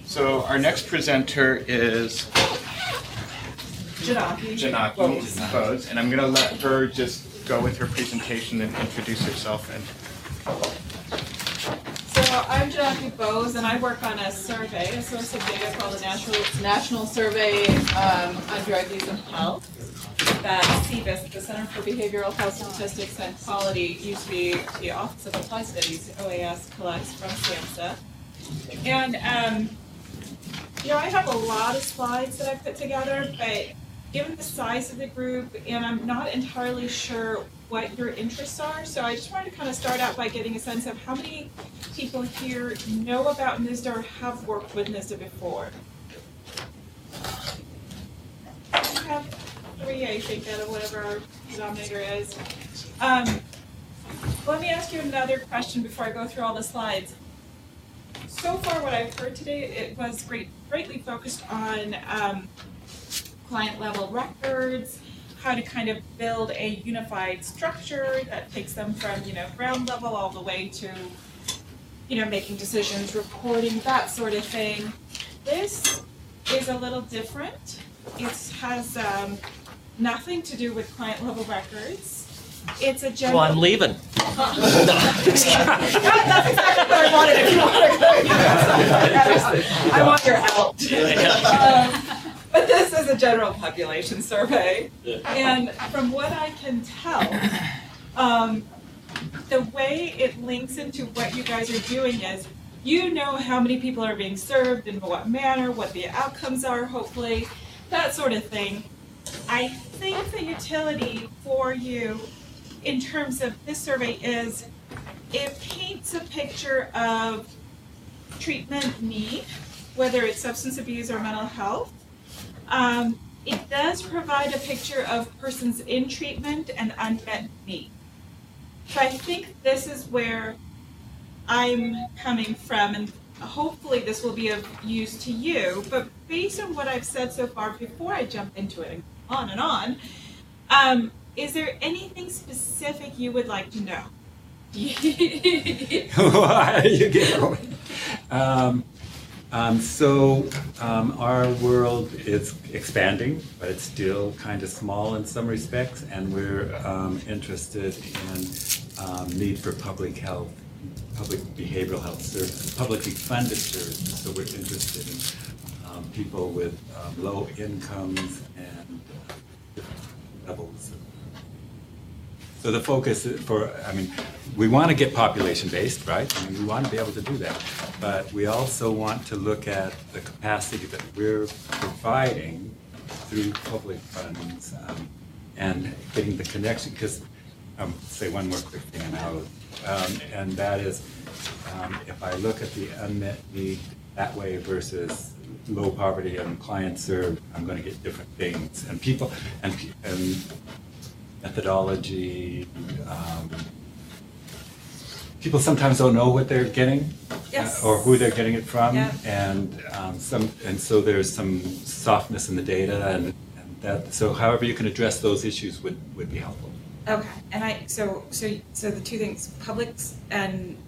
So our next presenter is Jonaki Bose, and I'm going to let her just go with her presentation and introduce herself. So I'm Jonaki Bose, and I work on a survey, a source of data called the National Survey on Drug Use and Health that CBIS, the Center for Behavioral Health Statistics and Quality, used to be the Office of Applied Studies, OAS, collects from SAMHSA. And I have a lot of slides that I put together, but given the size of the group, and I'm not entirely sure what your interests are, so I just wanted to kind of start out by getting a sense of how many people here know about NSDUH or have worked with NSDUH before. I have 3, I think, out of whatever our denominator is. Let me ask you another question before I go through all the slides. So far, what I've heard today, it was greatly focused on client-level records, how to kind of build a unified structure that takes them from, ground level all the way to, making decisions, reporting, that sort of thing. This is a little different. It has nothing to do with client-level records. It's a general... Well, I'm leaving. That's exactly what I wanted. If you want to go, I want your help. But this is a general population survey, and from what I can tell, the way it links into what you guys are doing is, how many people are being served, in what manner, what the outcomes are, hopefully, that sort of thing. I think the utility for you in terms of this survey is it paints a picture of treatment need, whether it's substance abuse or mental health. It does provide a picture of persons in treatment and unmet need. So I think this is where I'm coming from, and hopefully this will be of use to you. But based on what I've said so far, before I jump into it and on, is there anything specific you would like to know? Why are you going? Our world is expanding, but it's still kind of small in some respects, and we're interested in need for public health, public behavioral health services, publicly funded services. So we're interested in people with low incomes and different levels. So the focus we want to get population-based, right? We want to be able to do that. But we also want to look at the capacity that we're providing through public funds and getting the connection, because say one more quick thing and that is if I look at the unmet need that way versus low poverty and client served, I'm going to get different things. And people and methodology. People sometimes don't know what they're getting, yes. Or who they're getting it from, yeah. and so there's some softness in the data, and that. So however you can address those issues would be helpful. Okay, and so the two things,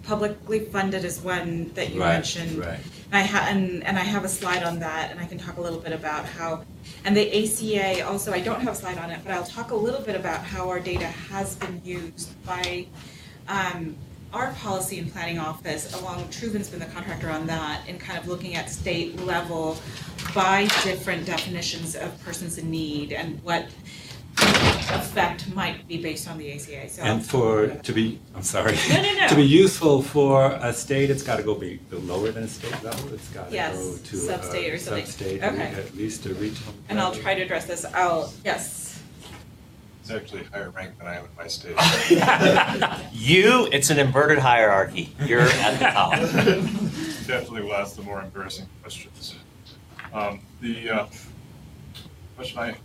publicly funded is one that you mentioned. Right. And I have a slide on that, and I can talk a little bit about how, and the ACA also, I don't have a slide on it, but I'll talk a little bit about how our data has been used by our policy and planning office, along Truvin's been the contractor on that, in kind of looking at state level by different definitions of persons in need and what effect might be based on the ACA. So and to be useful for a state, it's got to go lower than a state level. It's got to go to sub-state or something. Sub-state, okay. At least a regional. And I'll try to address this. Yes. It's actually higher rank than I am in my state. It's an inverted hierarchy. You're at the top. Definitely will ask the more embarrassing questions. The question I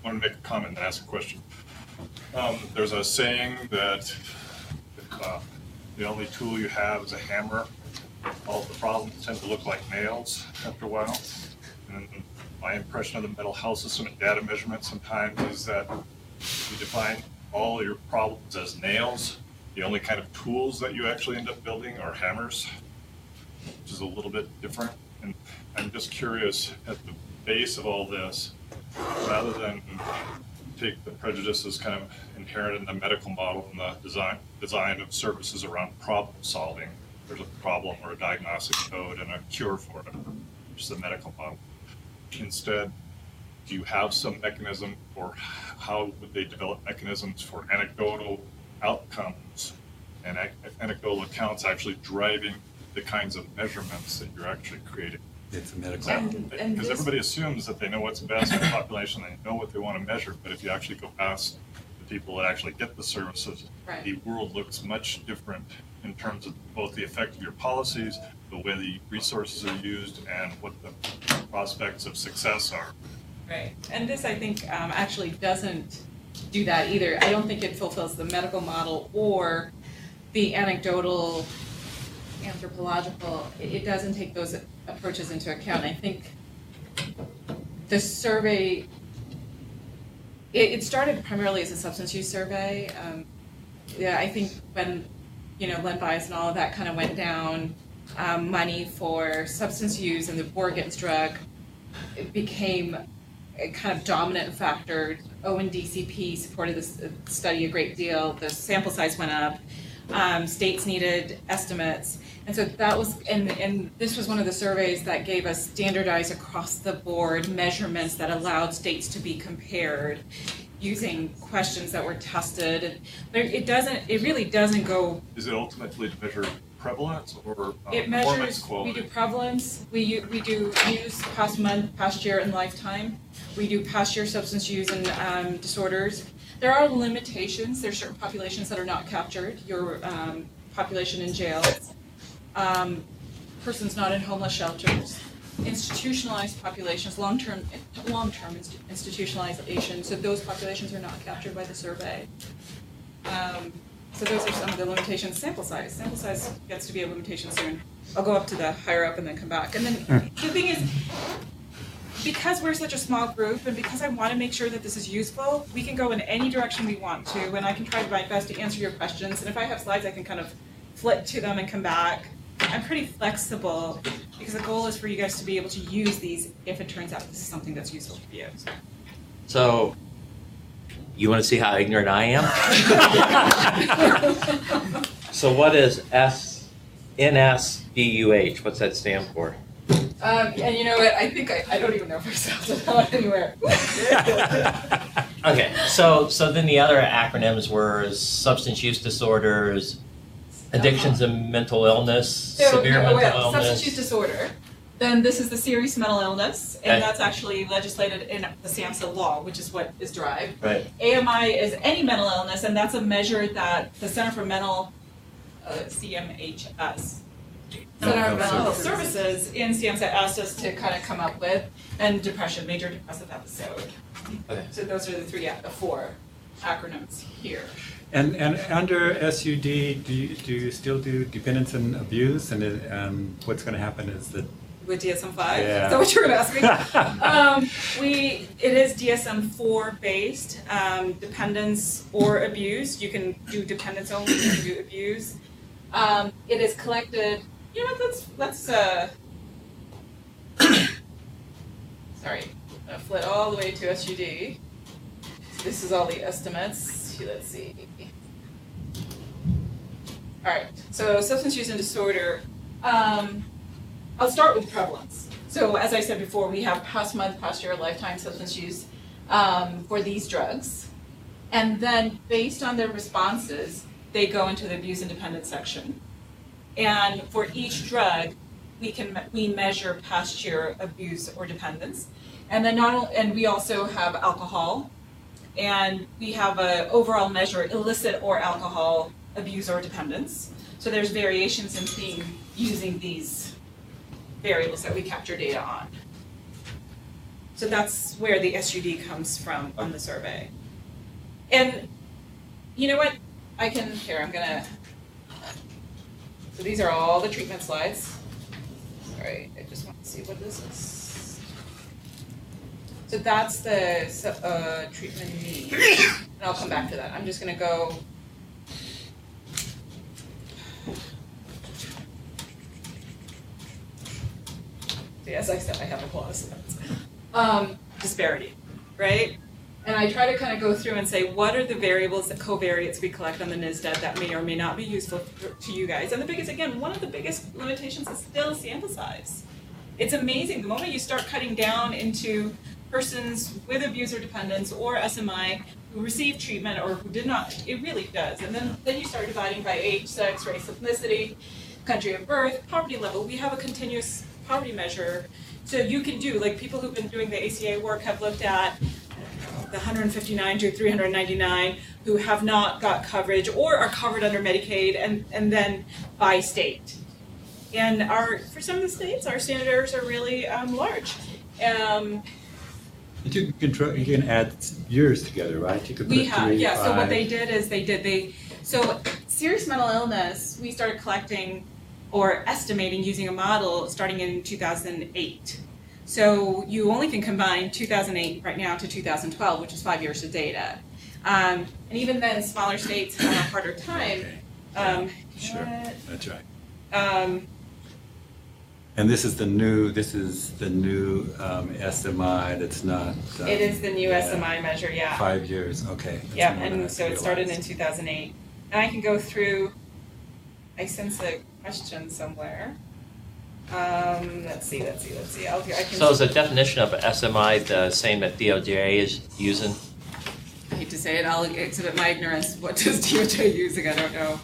want to make a comment and ask a question. There's a saying that the only tool you have is a hammer. All of the problems tend to look like nails after a while. And my impression of the mental health system and data measurement sometimes is that you define all your problems as nails. The only kind of tools that you actually end up building are hammers, which is a little bit different And I'm just curious, at the base of all this, rather than take the prejudices kind of inherent in the medical model and the design of services around problem solving, there's a problem or a diagnostic code and a cure for it, which is the medical model. Instead, do you have some mechanism, or how would they develop mechanisms for anecdotal outcomes and anecdotal accounts actually driving the kinds of measurements that you're actually creating? It's a medical. Because everybody assumes that they know what's best for the population, they know what they want to measure, but if you actually go past the people that actually get the services, Right. the world looks much different in terms of both the effect of your policies, the way the resources are used, and what the prospects of success are. Right, and this, I think, actually doesn't do that either. I don't think it fulfills the medical model or the anecdotal, anthropological. It doesn't take those approaches into account. I think the survey, it started primarily as a substance use survey. Yeah, I think when, Len Bias and all of that kind of went down, money for substance use and the war against drug, it became a kind of dominant factor. ONDCP supported this study a great deal. The sample size went up. States needed estimates. And so that was, and this was one of the surveys that gave us standardized across the board measurements that allowed states to be compared using questions that were tested. But it really doesn't go. Is it ultimately to measure prevalence or It performance measures, quality? we do prevalence, we do use past month, past year, and lifetime. We do past year substance use and disorders. There are limitations. There's certain populations that are not captured. Your population in jails, persons not in homeless shelters, institutionalized populations, long-term institutionalization. So those populations are not captured by the survey. So those are some of the limitations. Sample size gets to be a limitation soon. I'll go up to the higher up and then come back. And then the thing is, because we're such a small group and because I want to make sure that this is useful, we can go in any direction we want to, and I can try my best to answer your questions. And if I have slides, I can kind of flip to them and come back. I'm pretty flexible because the goal is for you guys to be able to use these if it turns out this is something that's useful for you. So, you want to see how ignorant I am? So what is NSDUH? What's that stand for? And you know what? I think I don't even know if I spelled it out anywhere. Okay, so then the other acronyms were substance use disorders, addictions and mental illness, severe mental illness. Substance use disorder. Then this is the serious mental illness, and Okay. that's actually legislated in the SAMHSA law, which is what is derived. Right. AMI is any mental illness, and that's a measure that the Center for Mental, CMHS, Center for Mental Health Services in SAMHSA asked us to kind of come up with, and depression, major depressive episode. Okay. So those are the four acronyms here. And under SUD, do you still do dependence and abuse? And what's going to happen is that With DSM-5? Yeah. Is that what you're going to ask me? It is DSM-4 based, dependence or abuse. You can do dependence only, you can do abuse. It is collected, you know what, let's sorry, I'm gonna flip all the way to SUD. So this is all the estimates, let's see. All right, so substance use and disorder. I'll start with prevalence. So as I said before, we have past month, past year, lifetime substance use for these drugs. And then based on their responses, they go into the abuse and dependence section. And for each drug, we measure past year abuse or dependence. And then we also have alcohol. And we have an overall measure, illicit or alcohol abuse or dependence. So there's variations in theme using these variables that we capture data on. So that's where the SUD comes from on the survey. And you know what? So these are all the treatment slides. Sorry, I just want to see what this is. So that's the treatment need. And I'll come back to that. I'm just gonna go. As I said, I have a clause. Disparity, right? And I try to kind of go through and say, what are the variables, that covariates we collect on the NSDUH that may or may not be useful to you guys? And the biggest, again, one of the biggest limitations is still sample size. It's amazing, the moment you start cutting down into persons with abuse or dependence or SMI who received treatment or who did not, it really does. And then you start dividing by age, sex, race, ethnicity, country of birth, poverty level. We have a continuous poverty measure. So you can do, like people who've been doing the ACA work have looked at the 159 to 399 who have not got coverage or are covered under Medicaid and then by state. And for some of the states, our standard errors are really large. You can add years together, right? You could put 3, 5. So what they did is so serious mental illness, we started collecting or estimating using a model starting in 2008. So you only can combine 2008 right now to 2012, which is 5 years of data. And even then, smaller states have a harder time. Sure, that's right. And this is the new SMI that's not. It is the new SMI measure, yeah. 5 years, okay. Yeah, and so it started in 2008. And I can go through, I sense a question somewhere. Let's see. So is the definition of SMI the same that DOJ is using? I hate to say it, I'll exhibit my ignorance. What does DOJ using? I don't know.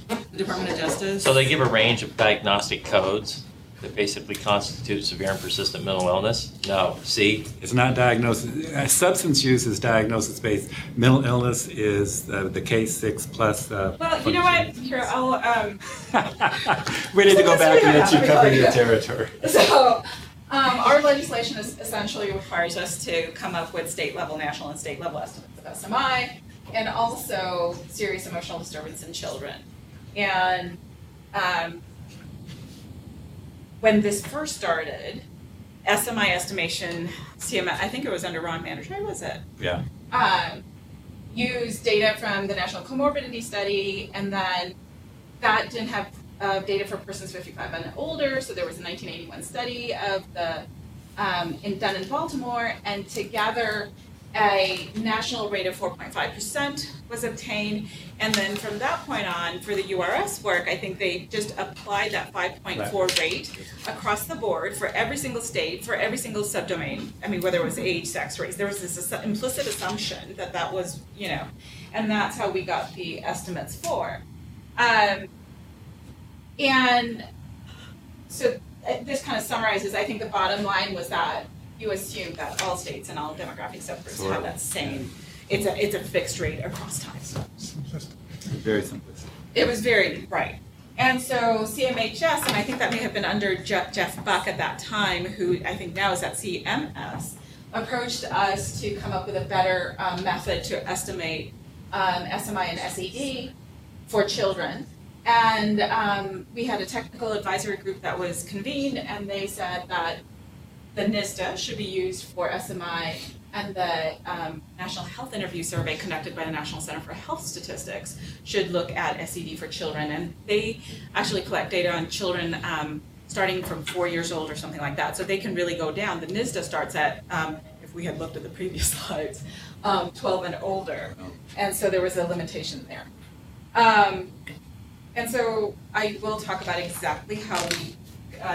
The Department of Justice? So they give a range of diagnostic codes that basically constitute severe and persistent mental illness? No. See? It's not diagnosis. Substance use is diagnosis-based. Mental illness is the case 6 plus. Well, you know what? Here, I'll. We need to go back and let you cover your territory. So, our legislation essentially requires us to come up with state-level, national, and state-level estimates of SMI, and also serious emotional disturbance in children. And when this first started, SMI estimation, CMS, I think it was under Ron Mandershire, was it? Yeah. Used data from the National Comorbidity Study, and then that didn't have data for persons 55 and older, so there was a 1981 study of the done in Baltimore, and together a national rate of 4.5% was obtained, and then from that point on, for the URS work, I think they just applied that 5.4 rate across the board for every single state, for every single subdomain. I mean, whether it was age, sex, race, there was this implicit assumption that that was, and that's how we got the estimates for. And so this kind of summarizes, I think the bottom line was that you assume that all states and all demographic subgroups have that same, it's a fixed rate across time. Very simplistic. It was very, right. And so CMHS, and I think that may have been under Jeff Buck at that time, who I think now is at CMS, approached us to come up with a better method to estimate SMI and SED for children. And we had a technical advisory group that was convened, and they said that the NSDUH should be used for SMI, and the National Health Interview Survey conducted by the National Center for Health Statistics should look at SED for children. And they actually collect data on children starting from 4 years old or something like that. So they can really go down. The NSDUH starts at, if we had looked at the previous slides, 12 and older. And so there was a limitation there. And so I will talk about exactly how we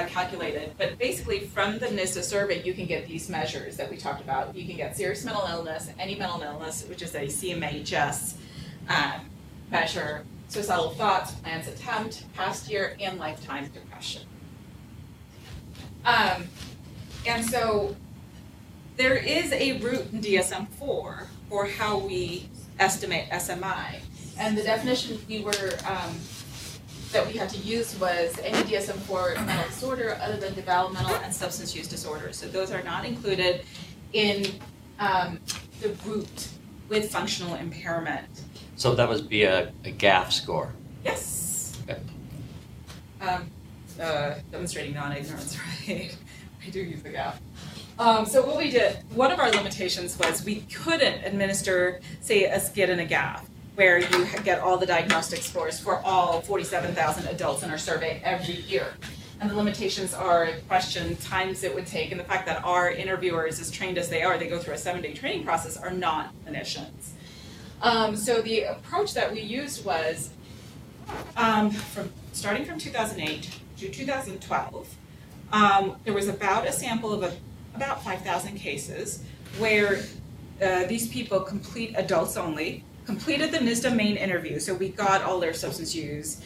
calculated, but basically from the NSDUH survey, you can get these measures that we talked about. You can get serious mental illness, any mental illness, which is a CMHS measure, suicidal thoughts, plans, attempt, past year, and lifetime depression. And so there is a route in DSM-4 for how we estimate SMI, and the definition that we had to use was any DSM-4 mental disorder other than developmental and substance use disorders. So those are not included in the route with functional impairment. So that would be a GAF score? Yes. Okay. Demonstrating non-ignorance, right? I do use the GAF. So what we did, one of our limitations was we couldn't administer, say, a SCID and a GAF, where you get all the diagnostic scores for all 47,000 adults in our survey every year. And the limitations are question times it would take, and the fact that our interviewers, as trained as they are, they go through a 7-day training process, are not clinicians. So the approach that we used was, starting from 2008 to 2012, there was about a sample of about 5,000 cases where these people, adults only, completed the NSDUH main interview. So we got all their substance use,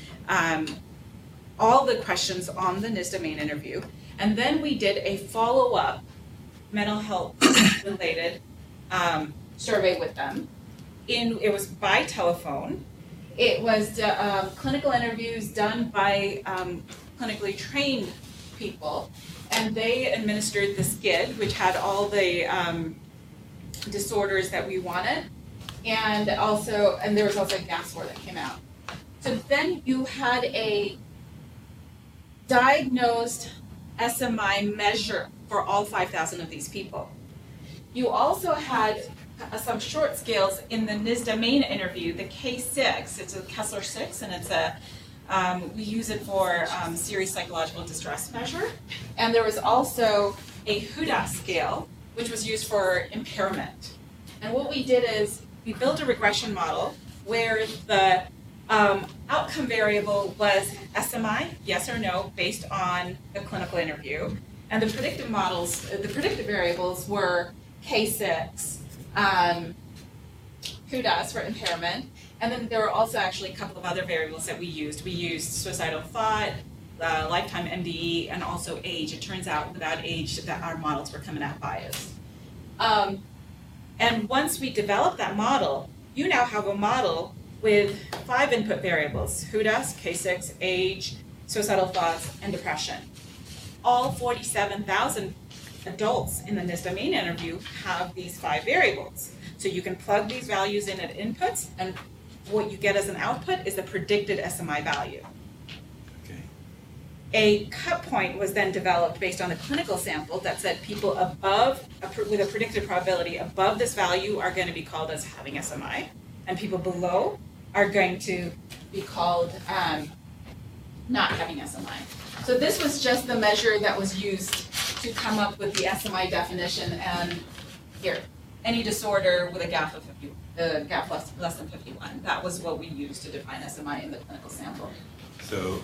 all the questions on the NSDUH main interview, and then we did a follow-up mental health related survey with them. It was by telephone. It was clinical interviews done by clinically trained people, and they administered the SCID, which had all the disorders that we wanted, and there was also a GAF score that came out. So then you had a diagnosed SMI measure for all 5,000 of these people. You also had some short scales in the NSDUH main interview, the K6. It's a Kessler 6, and it's we use it for serious psychological distress measure. And there was also a HUDA scale, which was used for impairment. And what we did is we built a regression model where the outcome variable was SMI, yes or no, based on the clinical interview. And the predictive models, the predictive variables were K6, HUDAs for impairment, and then there were also actually a couple of other variables that we used. We used suicidal thought, lifetime MDE, and also age. It turns out without age that our models were coming out biased. And once we developed that model, you now have a model with 5 input variables: HUDAs, K6, age, suicidal thoughts, and depression. All 47,000 adults in the NSDUH main interview have these 5 variables. So you can plug these values in at inputs, and what you get as an output is the predicted SMI value. Okay. A cut point was then developed based on the clinical sample that said people above, with a predicted probability above this value are going to be called as having SMI, and people below are going to be called not having SMI. So this was just the measure that was used to come up with the SMI definition, and here, any disorder with a GAF of 50, GAF less than 51. That was what we used to define SMI in the clinical sample. So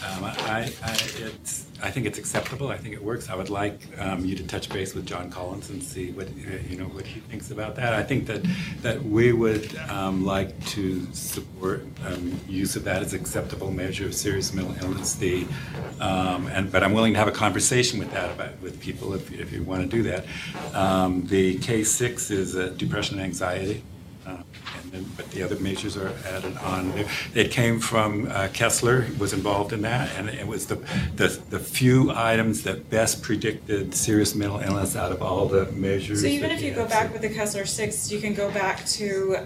I think it's acceptable. I think it works. I would like you to touch base with John Collins and see what what he thinks about that. I think that we would like to support use of that as acceptable measure of serious mental illness. But I'm willing to have a conversation with people if you want to do that. The K6 is depression and anxiety. But the other measures are added on. It came from Kessler, was involved in that, and it was the few items that best predicted serious mental illness out of all the measures. So even if you go back with the Kessler 6, you can go back to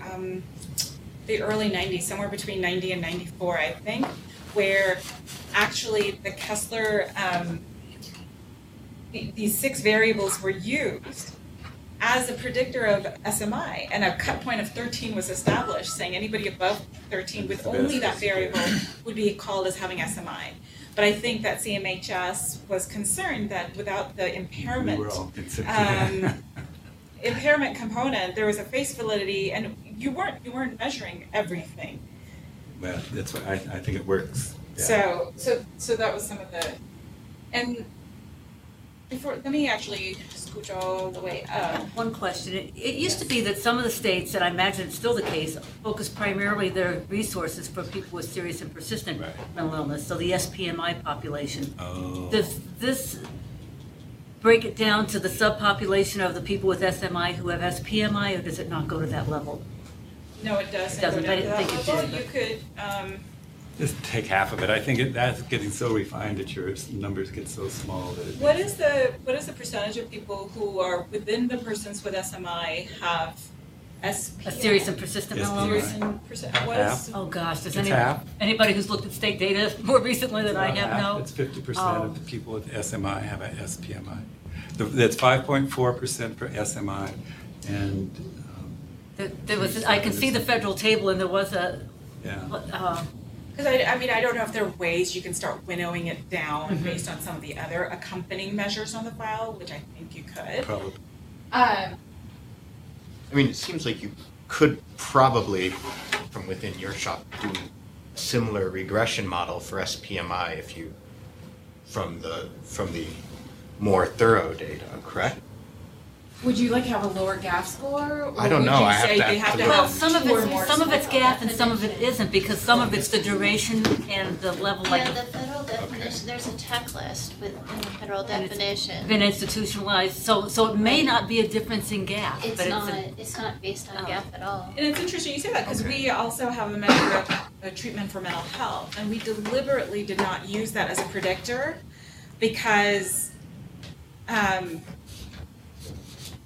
the early 90s, somewhere between 90 and 94, I think, where actually the Kessler, these 6 variables were used as a predictor of SMI, and a cut point of 13 was established, saying anybody above 13 with only that variable would be called as having SMI. But I think that CMHS was concerned that without the impairment, impairment component, there was a face validity, and you weren't measuring everything. Well, that's what I think it works. Yeah. So that was some of the, and let me actually scooch all the way up. One question. It used to be that some of the states, and I imagine it's still the case, focus primarily their resources for people with serious and persistent mental illness, so the SPMI population. Oh. Does this break it down to the subpopulation of the people with SMI who have SPMI, or does it not go to that level? No, it doesn't. It doesn't. I didn't think it did. You could. Just take half of it. I think that's getting so refined that your numbers get so small that. What is the percentage of people who are within the persons with SMI have SPMI? A serious and persistent mental illness? Half. Oh gosh, does half. anybody who's looked at state data more recently than I have know? It's 50% of the people with SMI have a SPMI. That's 5.4% for SMI, and. There was. I can see the federal table, and there was a. Yeah. Because I mean, I don't know if there are ways you can start winnowing it down based on some of the other accompanying measures on the file, which I think you could. Probably. I mean, it seems like you could probably, from within your shop, do a similar regression model for SPMI if you, from the more thorough data, correct? Would you like have a lower GAF score? Or I don't know. Would you I have say to they have to look. Well, have some of two or more it's scores? GAF and some of it isn't, because some of it's the duration and the level, like, Yeah, the federal definition, there's a checklist in the federal And it's definition. been institutionalized, so it may not be a difference in GAF, It's but not based on Oh. GAF at all. And it's interesting you say that because we also have a measure of treatment for mental health, and we deliberately did not use that as a predictor because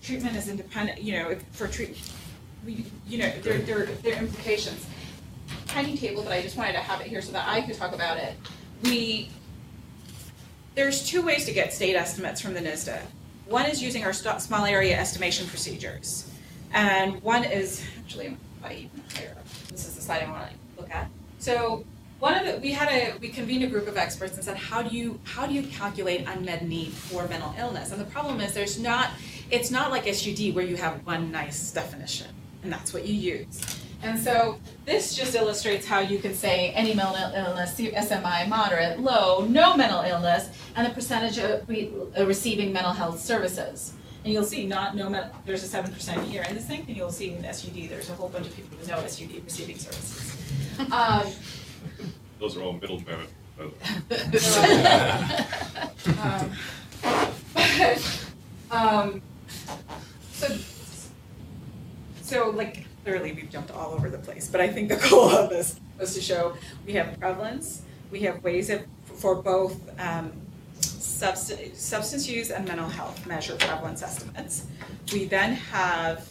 treatment is independent. You know, if for treatment, there are implications. Tiny table, but I just wanted to have it here so that I could talk about it. There's two ways to get state estimates from the NSDUH. One is using our small area estimation procedures, and one is actually this is the slide I want to look at. So we convened a group of experts and said, how do you calculate unmet need for mental illness? And the problem is it's not like SUD where you have one nice definition and that's what you use. And so this just illustrates how you can say any mental illness, SMI, moderate, low, no mental illness, and the percentage of receiving mental health services. And you'll see there's a 7% here in this thing, and you'll see in SUD there's a whole bunch of people with no SUD receiving services. Those are all middlemen. So like clearly we've jumped all over the place, but I think the goal of this was to show we have prevalence, we have ways for both substance use and mental health measure prevalence estimates. We then have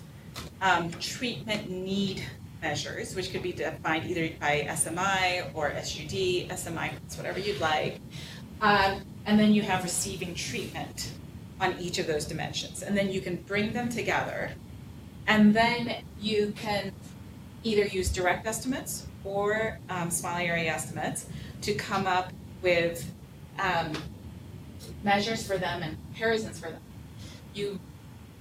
treatment need measures, which could be defined either by SMI or SUD, SMI, it's whatever you'd like. And then you have receiving treatment on each of those dimensions. And then you can bring them together. And then you can either use direct estimates or small area estimates to come up with measures for them and comparisons for them.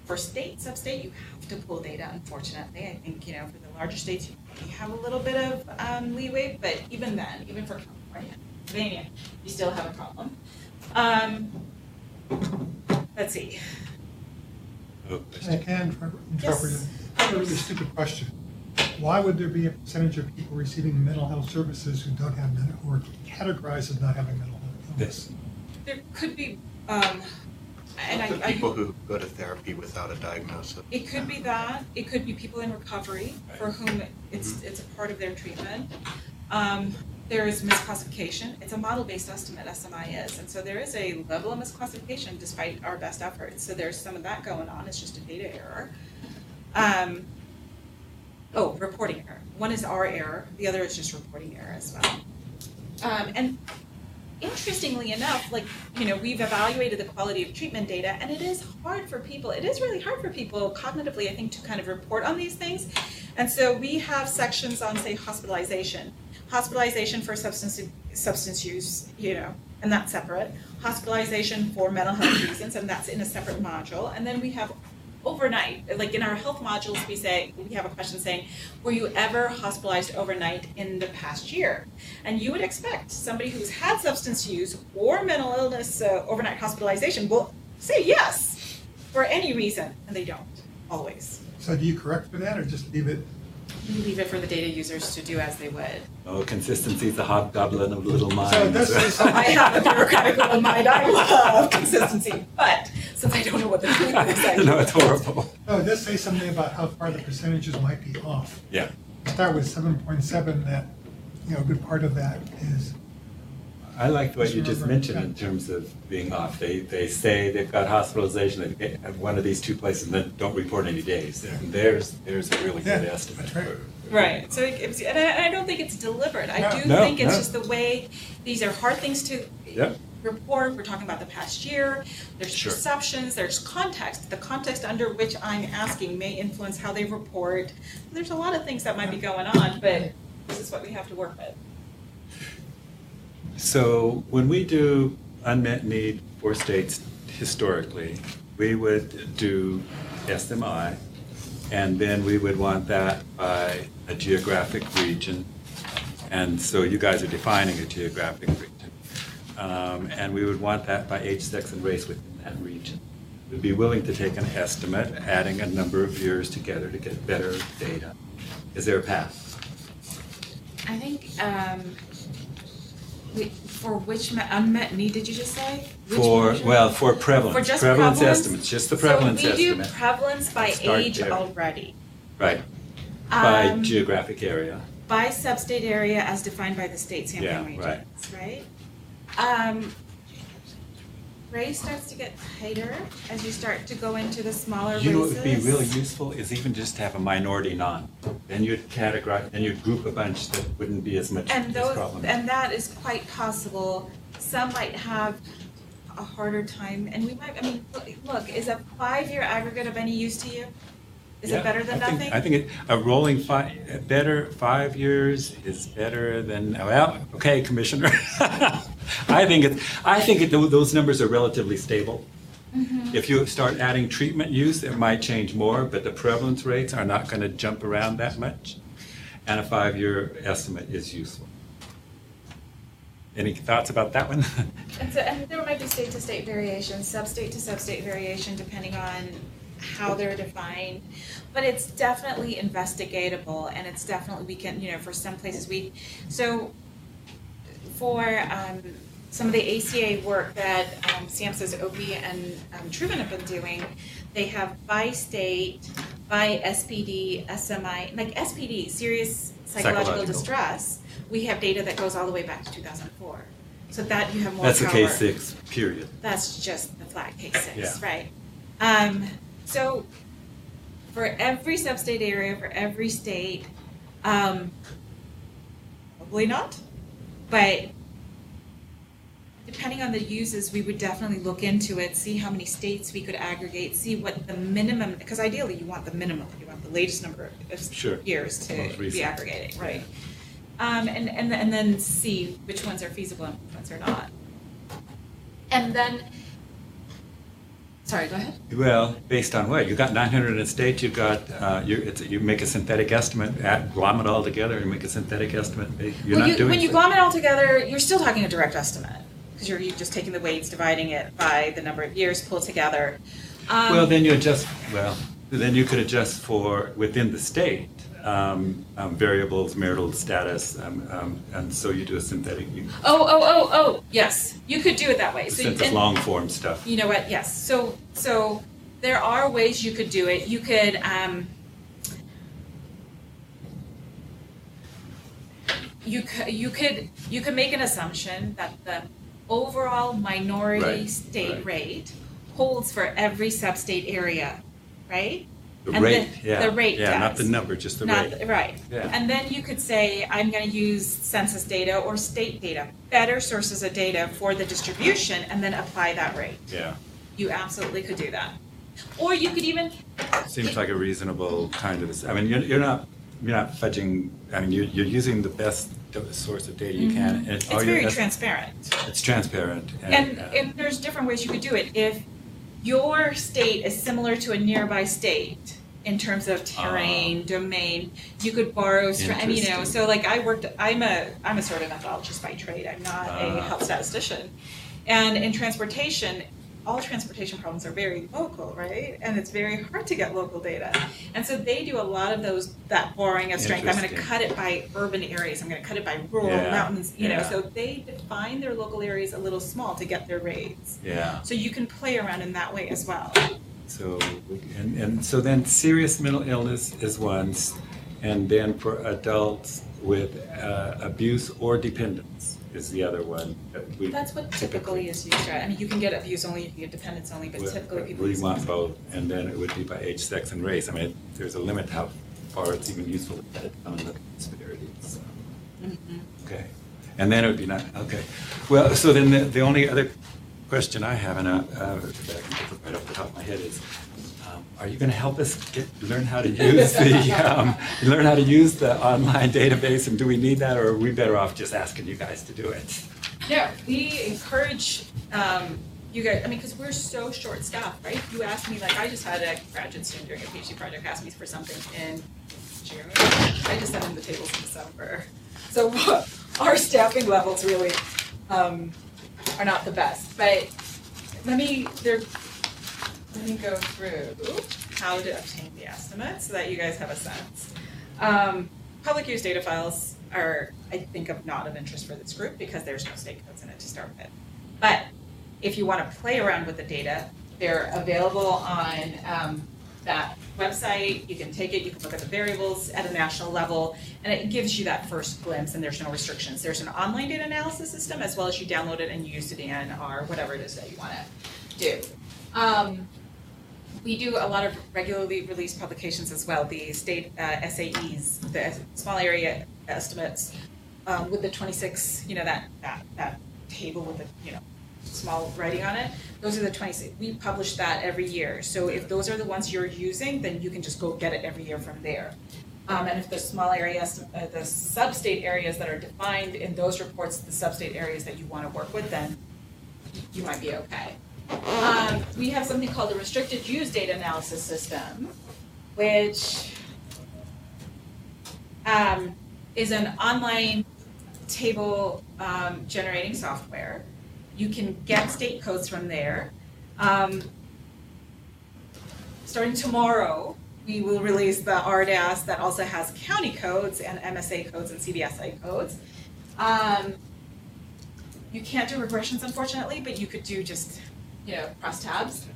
For state, sub-state, you have to pull data, unfortunately. I think, for the larger states, you have a little bit of leeway, but even then, even for California, Pennsylvania, you still have a problem. Let's see. Oh, I can interpret it. I have a really stupid question. Why would there be a percentage of people receiving mental health services who don't have mental, or categorized as not having mental health illness? There could be, The people who go to therapy without a diagnosis. it could be that. It could be people in recovery for whom it's a part of their treatment. There is misclassification. It's a model-based estimate, SMI is, and so there is a level of misclassification despite our best efforts. So there's some of that going on. It's just a data error. Reporting error. One is our error. The other is just reporting error as well. And interestingly enough, we've evaluated the quality of treatment data, and it is hard for people. It is really hard for people cognitively, I think, to kind of report on these things. And so we have sections on, say, hospitalization for substance use, and that's separate. Hospitalization for mental health reasons, and that's in a separate module. And then we have overnight, like in our health modules, we have a question saying, were you ever hospitalized overnight in the past year? And you would expect somebody who's had substance use or mental illness overnight hospitalization will say yes for any reason, and they don't always. So do you correct for that, or just leave it? We leave it for the data users to do as they would. Oh, consistency is the hobgoblin of little minds. So this is I have a bureaucratic little mind. I love consistency, but since I don't know what the truth is, No, it's horrible. Oh, it does say something about how far the percentages might be off. Yeah. Start with 7.7. That a good part of that is. I liked what you just mentioned in terms of being off. They say they've got hospitalization at one of these two places and then don't report any days. And there's a really good estimate. That's right. right. So it gives you, and I don't think it's deliberate. I do No, think it's no. just the way these are hard things to report. We're talking about the past year. There's Sure. perceptions. There's context. The context under which I'm asking may influence how they report. There's a lot of things that might be going on, but this is what we have to work with. So when we do unmet need for states historically, we would do SMI, and then we would want that by a geographic region. And so you guys are defining a geographic region. And we would want that by age, sex, and race within that region. We'd be willing to take an estimate, adding a number of years together to get better data. Is there a path? I think, for which unmet need did you just say? Which measure? For prevalence. For just prevalence prevalence? estimates, just the prevalence So we do estimate. prevalence by Let's start age there. already. Right. By Um, geographic area. By sub-state area as defined by the state Yeah, sampling right. regions, right? Race starts to get tighter as you start to go into the smaller races. You know what would be really useful is even just to have a minority non. Then you'd categorize, then you'd group a bunch that wouldn't be as much And as those, problem. and that is quite possible. Some might have a harder time, and we might, I mean, look, is a 5-year aggregate of any use to you? Is Yeah, it better than nothing? I think a rolling 5 years is better than, well, okay, Commissioner. I think those numbers are relatively stable. Mm-hmm. If you start adding treatment use, it might change more, but the prevalence rates are not going to jump around that much. And a 5-year estimate is useful. Any thoughts about that one? And there might be state-to-state variation, sub-state to sub-state variation, depending on how they're defined. But it's definitely investigatable, and it's definitely, we can, for some places so for some of the ACA work that SAMHSA's Opie and Truman have been doing, they have by state, by SPD, SMI, like SPD, serious psychological distress, we have data that goes all the way back to 2004. So that you have more That's power. a K6, period. That's just the flat K6, Yeah. right? So for every sub-state area, for every state, probably not, but depending on the uses, we would definitely look into it, see how many states we could aggregate, see what the minimum, because ideally you want the minimum, you want the latest number of Sure. years to Most recent. be aggregating, right? And then see which ones are feasible and which ones are not. And then, sorry, go ahead. Well, based on what? You got 900 in a state, you got, you make a synthetic estimate, glom it all together and make a synthetic estimate. You're not doing. When you glom it all together, you're still talking a direct estimate, because you're just taking the weights, dividing it by the number of years pulled together. Well, then you adjust, then you could adjust for, within the state, variables, marital status, and so you do a synthetic, Yes, you could do it that way. census long form stuff. You know what? Yes. So there are ways you could do it. You could you could make an assumption that the overall minority Right, state right. rate holds for every sub-state area, right? The And rate, the rate yeah, not the does. number, just the Not rate. the- right. Yeah. And then you could say, I'm going to use census data or state data, better sources of data for the distribution, and then apply that rate. Yeah, You absolutely could do that. Or you could even, seems like a reasonable kind of, I mean, you're not fudging, I mean, you're using the best source of data you can. And it's all your very es- transparent. It's transparent. And there's different ways you could do it. If your state is similar to a nearby state in terms of terrain, domain, you could borrow, Interesting. so like I'm a sort of methodologist by trade. I'm not a health statistician. And in transportation, all transportation problems are very local, right? And it's very hard to get local data. And so they do a lot of that borrowing of strength. I'm going to Interesting. cut it by urban areas. I'm going to cut it by rural Yeah, mountains, yeah. So they define their local areas a little small to get their rates. Yeah, So you can play around in that way as well. so, and so then serious mental illness is one, and then for adults with abuse or dependence is the other one. That we That's what typically is used, right? I mean, you can get abuse only, you can get dependence only, but typically people We use want both, and then it would be by age, sex, and race. I mean, there's a limit how far it's even useful to get it on the disparities. So. Okay, and then it would be not, okay. Well, so then the only other question I have, and that I can think right off the top of my head is, are you going to help us learn how to use the online database, and do we need that, or are we better off just asking you guys to do it? No, we encourage you guys, I mean, because we're so short-staffed, right? You asked me, like, I just had a graduate student doing a PhD project ask me for something in June. I just sent him the tables in December. So our staffing levels really are not the best. But let me go through how to obtain the estimates so that you guys have a sense. Public use data files are, I think, not of interest for this group because there's no state codes in it to start with. But if you want to play around with the data, they're available on that website. You can take it, you can look at the variables at a national level, and it gives you that first glimpse, and there's no restrictions. There's an online data analysis system, as well as you download it and use it in or whatever it is that you want to do. We do a lot of regularly released publications as well, the state SAEs, the small area estimates, with the 26, that table with the, small writing on it. Those are the 26. We publish that every year. So if those are the ones you're using, then you can just go get it every year from there. And if the small area, the sub-state areas that are defined in those reports, the sub-state areas that you want to work with, then you might be okay. We have something called the restricted use data analysis system, which is an online table generating software. You can get state codes from there. Starting tomorrow, we will release the RDAS that also has county codes and MSA codes and CBSA codes. You can't do regressions, unfortunately, but you could do just cross tabs.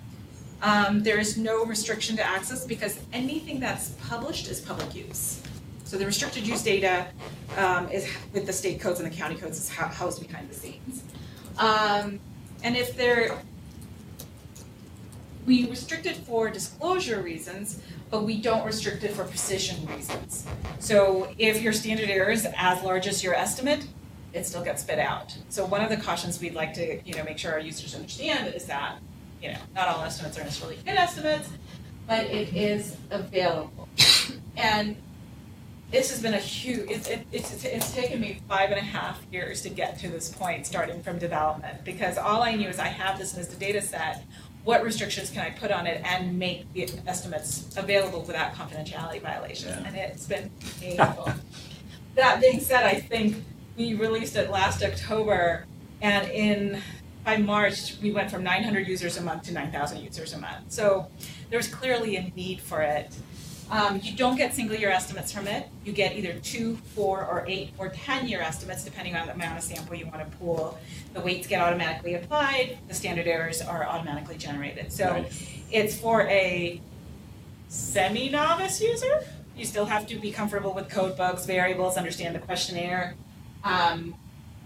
There is no restriction to access because anything that's published is public use. So the restricted use data is with the state codes and the county codes is housed behind the scenes. And if we restrict it for disclosure reasons, but we don't restrict it for precision reasons. So if your standard error is as large as your estimate, it still gets spit out. So one of the cautions we'd like to make sure our users understand is that not all estimates are necessarily good estimates, but it is available. And this has been a huge, it's taken me 5.5 years to get to this point, starting from development, because all I knew is I have this as a data set, what restrictions can I put on it and make the estimates available without confidentiality violations, and it's been painful. That being said, I think we released it last October, and by March, we went from 900 users a month to 9,000 users a month. So there's clearly a need for it. You don't get single-year estimates from it. You get either 2, 4, or 8, or 10-year estimates, depending on the amount of sample you want to pool. The weights get automatically applied. The standard errors are automatically generated. So it's for a semi-novice user. You still have to be comfortable with code bugs, variables, understand the questionnaire,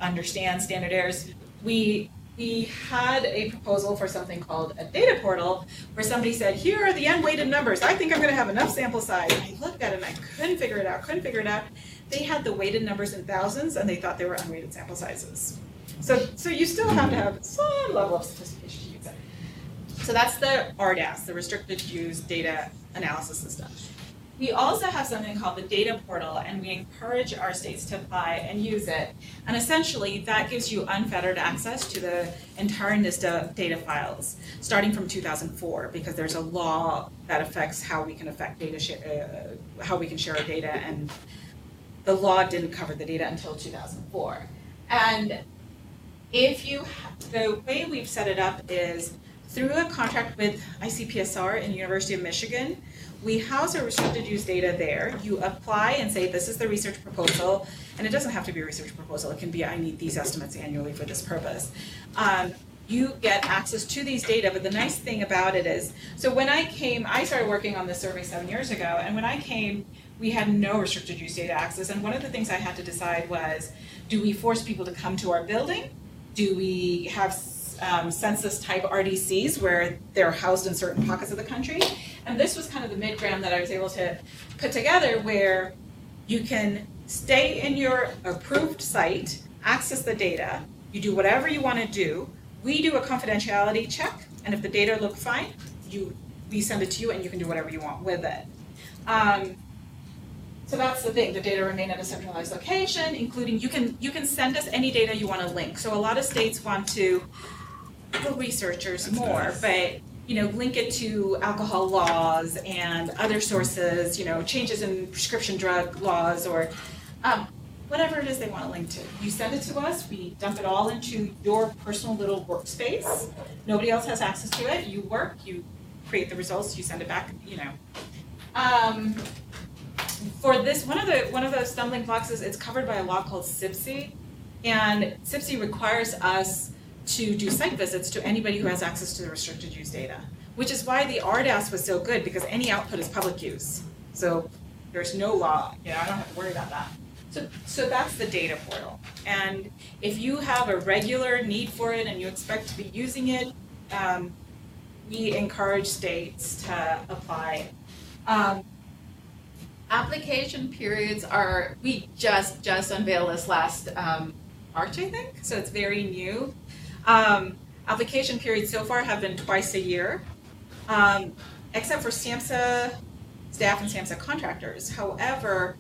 understand standard errors. We had a proposal for something called a data portal where somebody said, here are the unweighted numbers. I think I'm going to have enough sample size. I looked at it and I couldn't figure it out. They had the weighted numbers in thousands and they thought they were unweighted sample sizes. So you still have to have some level of sophistication to use it. So that's the RDAS, the Restricted Use Data Analysis System. We also have something called the data portal, and we encourage our states to apply and use it. And essentially, that gives you unfettered access to the entire NSDUH data files, starting from 2004, because there's a law that affects how we can how we can share our data, and the law didn't cover the data until 2004. And the way we've set it up is through a contract with ICPSR and University of Michigan. We house our restricted use data there. You apply and say, this is the research proposal, and it doesn't have to be a research proposal. It can be, I need these estimates annually for this purpose. You get access to these data, but the nice thing about it is, so when I started working on this survey 7 years ago, and when I came, we had no restricted use data access, and one of the things I had to decide was, do we force people to come to our building? Do we have census type RDCs where they're housed in certain pockets of the country? And this was kind of the mid-ground that I was able to put together, where you can stay in your approved site, access the data, you do whatever you want to do, we do a confidentiality check, and if the data look fine, we send it to you and you can do whatever you want with it. So that's the thing, the data remain at a centralized location, including, you can send us any data you want to link. So a lot of states want to, for researchers That's more, nice. but, link it to alcohol laws and other sources, changes in prescription drug laws or whatever it is they want to link to. You send it to us, we dump it all into your personal little workspace. Nobody else has access to it. You work, you create the results, you send it back, For this, one of the stumbling blocks is it's covered by a law called SIPC, and SIPC requires us to do site visits to anybody who has access to the restricted use data, which is why the RDAS was so good, because any output is public use. So there's no law, I don't have to worry about that. So that's the data portal. And if you have a regular need for it and you expect to be using it, we encourage states to apply. Application periods we just unveiled this last March, I think, so it's very new. Application periods so far have been twice a year, except for SAMHSA staff and SAMHSA contractors. However,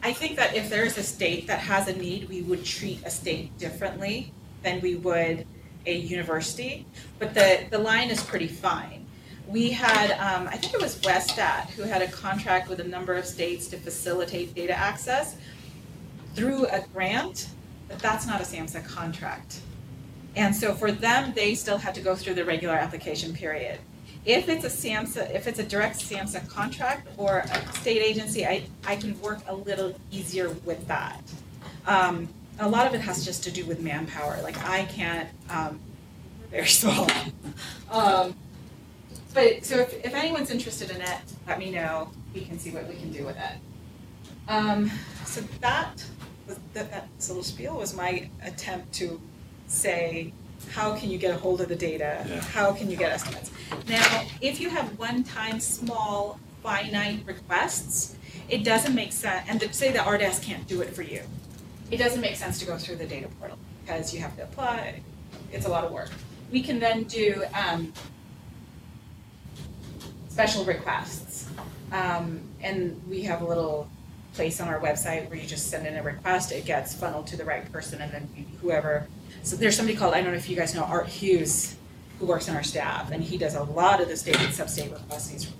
I think that if there is a state that has a need, we would treat a state differently than we would a university, but the line is pretty fine. We had, I think it was Westat, who had a contract with a number of states to facilitate data access through a grant, but that's not a SAMHSA contract. And so for them, they still had to go through the regular application period. If it's a direct SAMHSA contract or a state agency, I can work a little easier with that. A lot of it has just to do with manpower. Like I can't, very small. But so if anyone's interested in it, let me know. We can see what we can do with it. So that little spiel was my attempt to say, how can you get a hold of the data? Yeah. How can you get estimates? Now, if you have one-time small finite requests, it doesn't make sense, and say the RDAS can't do it for you. It doesn't make sense to go through the data portal because you have to apply. It's a lot of work. We can then do special requests. And we have a little place on our website where you just send in a request, it gets funneled to the right person, and then whoever. So there's somebody called, I don't know if you guys know, Art Hughes, who works on our staff, and he does a lot of the state and sub-state requests. He's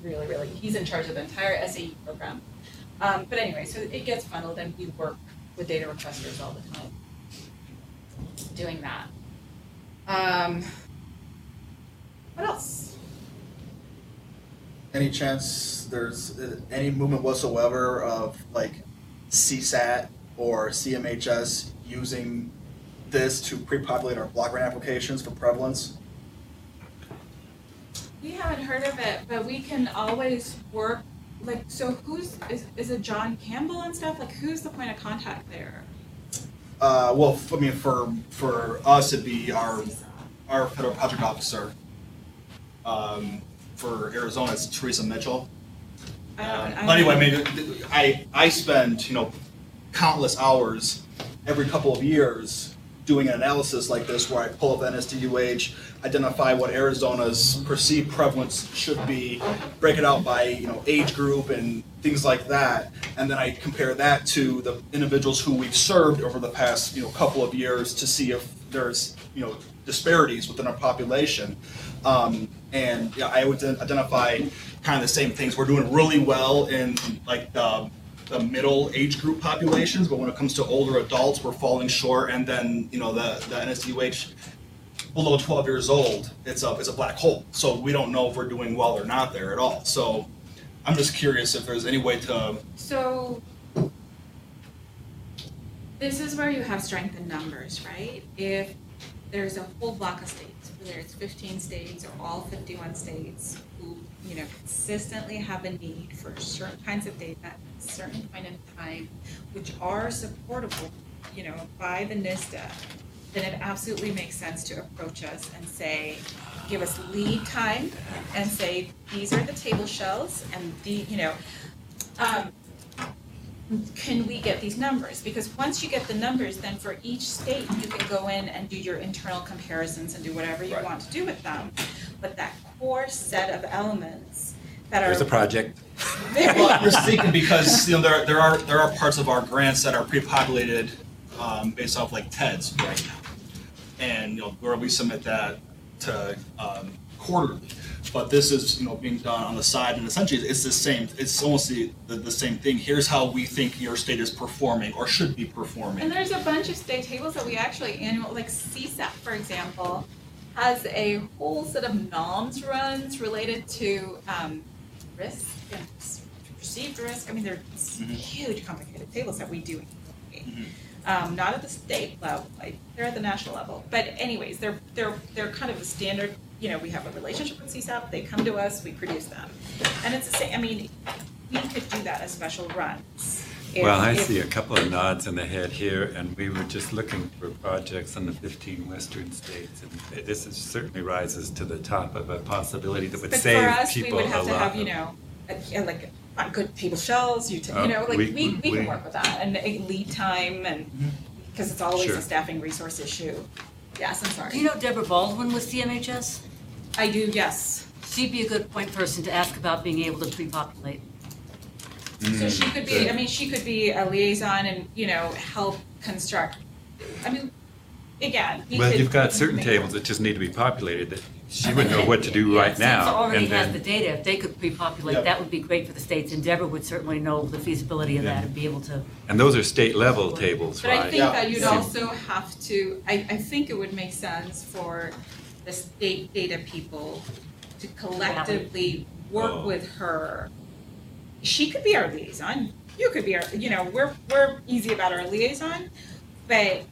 he's in charge of the entire SAE program. But anyway, so it gets funneled, and we work with data requesters all the time doing that. What else? Any chance there's any movement whatsoever of like CSAT or CMHS using this to pre-populate our block grant applications for prevalence? We haven't heard of it, but we can always work, like, so is it John Campbell and stuff? Like, who's the point of contact there? Well, I mean, for us, it'd be our federal project officer. For Arizona, it's Teresa Mitchell. But anyway, I mean, I spend countless hours every couple of years doing an analysis like this, where I pull up NSDUH, identify what Arizona's perceived prevalence should be, break it out by age group and things like that, and then I compare that to the individuals who we've served over the past couple of years to see if there's disparities within our population. And I would identify kind of the same things. We're doing really well in like the middle age group populations, but when it comes to older adults, we're falling short. And then the NSDUH below 12 years old, it's a black hole. So we don't know if we're doing well or not there at all. So I'm just curious if there's any way to. So this is where you have strength in numbers, right? If there's a whole block of states, whether it's 15 states or all 51 states, who consistently have a need for certain kinds of data at a certain point in time, which are supportable, by the NSDUH, then it absolutely makes sense to approach us and say, give us lead time, and say these are the table shells, and can we get these numbers? Because once you get the numbers, then for each state, you can go in and do your internal comparisons and do whatever you want to do with them. But that core set of elements that are. There's a project. Well, you're speaking because there are parts of our grants that are pre-populated based off like TEDS right now, and where we submit that to quarterly. But this is being done on the side, and essentially it's the same. It's almost the same thing. Here's how we think your state is performing or should be performing. And there's a bunch of state tables that we actually like CSAP, for example, has a whole set of NOMS runs related to risk and perceived risk. I mean, they're huge, complicated tables that we do. Not at the state level, like they're at the national level. But anyways, they're kind of a standard. We have a relationship with CSAP. They come to us, we produce them, and it's the same. I mean, we could do that as special runs. Well, I see a couple of nods in the head here, and we were just looking for projects in the 15 western states, and this certainly rises to the top of a possibility that would save for us, people we would have a to lot. have, like good table shells. We can work with that, and lead time, and because it's always a staffing resource issue. Yes, I'm sorry. Do you know Deborah Baldwin with CMHS? I do, yes. She'd be a good point person to ask about being able to pre-populate. So she could be, she could be a liaison and, help construct. I mean, again. Well, you've got certain tables that just need to be populated that she would know what to do right now. SAMHSA already and has then, the data. If they could pre-populate, that would be great for the states, and Deborah would certainly know the feasibility of that and be able to. And those are state level tables, But right? I think that you'd also have to, I think it would make sense for the state data people to collectively work with her. She could be our liaison. You could be our, we're easy about our liaison, but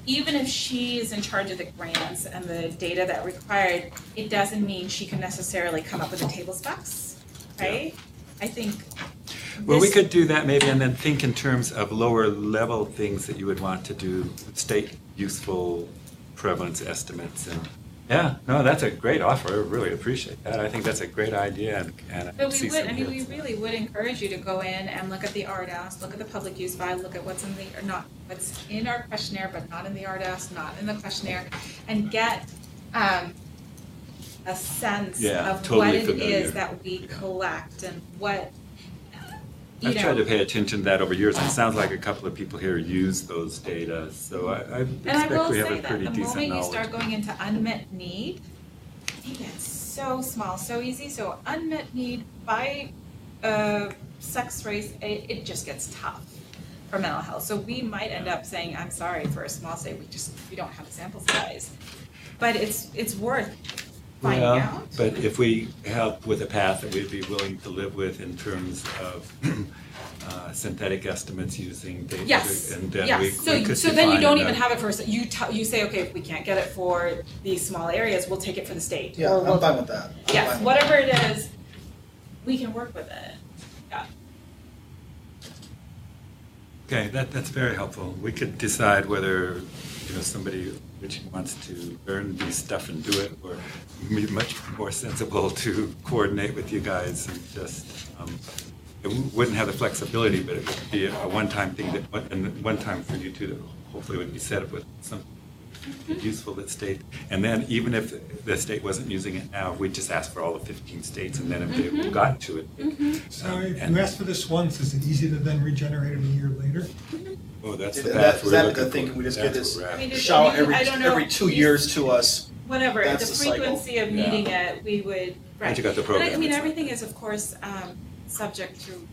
even if she is in charge of the grants and the data that required, it doesn't mean she can necessarily come up with the table specs, right? I think. Well, we could do that maybe and then think in terms of lower level things that you would want to do, state useful prevalence estimates and that's a great offer. I really appreciate that. I think that's a great idea and But we would, we really would encourage you to go in and look at the RDAS, look at the public use file, look at what's in what's in our questionnaire, but not in the RDAS, not in the questionnaire, and get a sense of what it is that we collect and what, I've tried to pay attention to that over years. It sounds like a couple of people here use those data, so I expect we have a pretty decent knowledge. And I will say that the moment you start going into unmet need, it gets so small, so easy. So unmet need by sex, race, it just gets tough for mental health. So we might end up saying, I'm sorry, for a small state, we don't have a sample size. But it's worth finding out. But if we help with a path that we'd be willing to live with in terms of synthetic estimates using data, and then we could so then you don't even have it for you say, okay, if we can't get it for these small areas, we'll take it for the state. Yeah, I'm fine with that. Yes, whatever it is, we can work with it. Yeah. Okay, that's very helpful. We could decide whether somebody which wants to learn this stuff and do it, or be much more sensible to coordinate with you guys and just. It wouldn't have the flexibility, but it would be a one-time thing and one time for you two that hopefully would be set up with something useful that state. And then even if the state wasn't using it now, we'd just ask for all the 15 states, and then if they got to it. So if you ask for this once, is it easy to then regenerate it a year later? Oh, that's the path Is that a good thing? Can we just get this I shout don't know, every 2 years to us? Whatever, That's the the cycle. frequency of needing it, we would, Once you got the program, But it's everything is, of course, subject to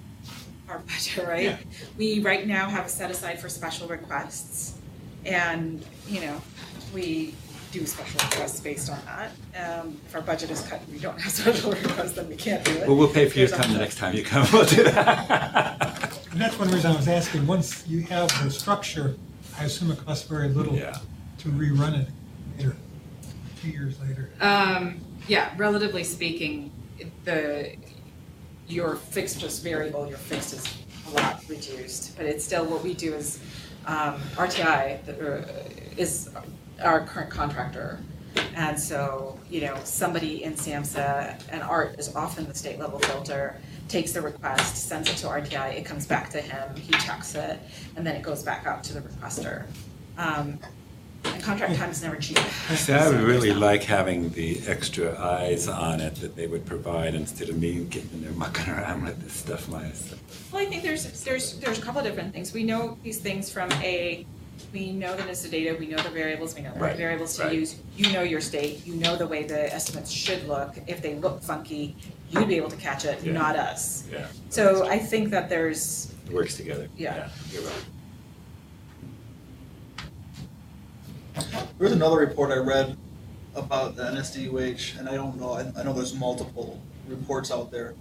our budget, right? Yeah. We right now have a set aside for special requests, and, we do special requests based on that. If our budget is cut and we don't have special requests, then we can't do it. Well, we'll pay for you to come the next time you come. We'll do that. And that's one reason I was asking, once you have the structure, I assume it costs very little to rerun it later, 2 years later. Relatively speaking, your fixed plus variable, your fixed is a lot reduced, but it's still what we do is RTI is our current contractor, and so somebody in SAMHSA, and Art is often the state level filter, takes the request, sends it to RTI, it comes back to him, he checks it, and then it goes back out to the requester. and contract time is never cheap. See, I would So really there's that. like having the extra eyes on it that they would provide instead of me getting in there mucking around with this stuff myself. Well, I think there's a couple of different things. We know these things we know the NSDUH data, we know the variables, we know the right Right, variables to right. use. You know your state, you know the way the estimates should look. If they look funky, you'd be able to catch it, Yeah. not us. Yeah. So I think that there's, It works together. Yeah. You're right. There's another report I read about the NSDUH, and I don't know, I know there's multiple reports out there.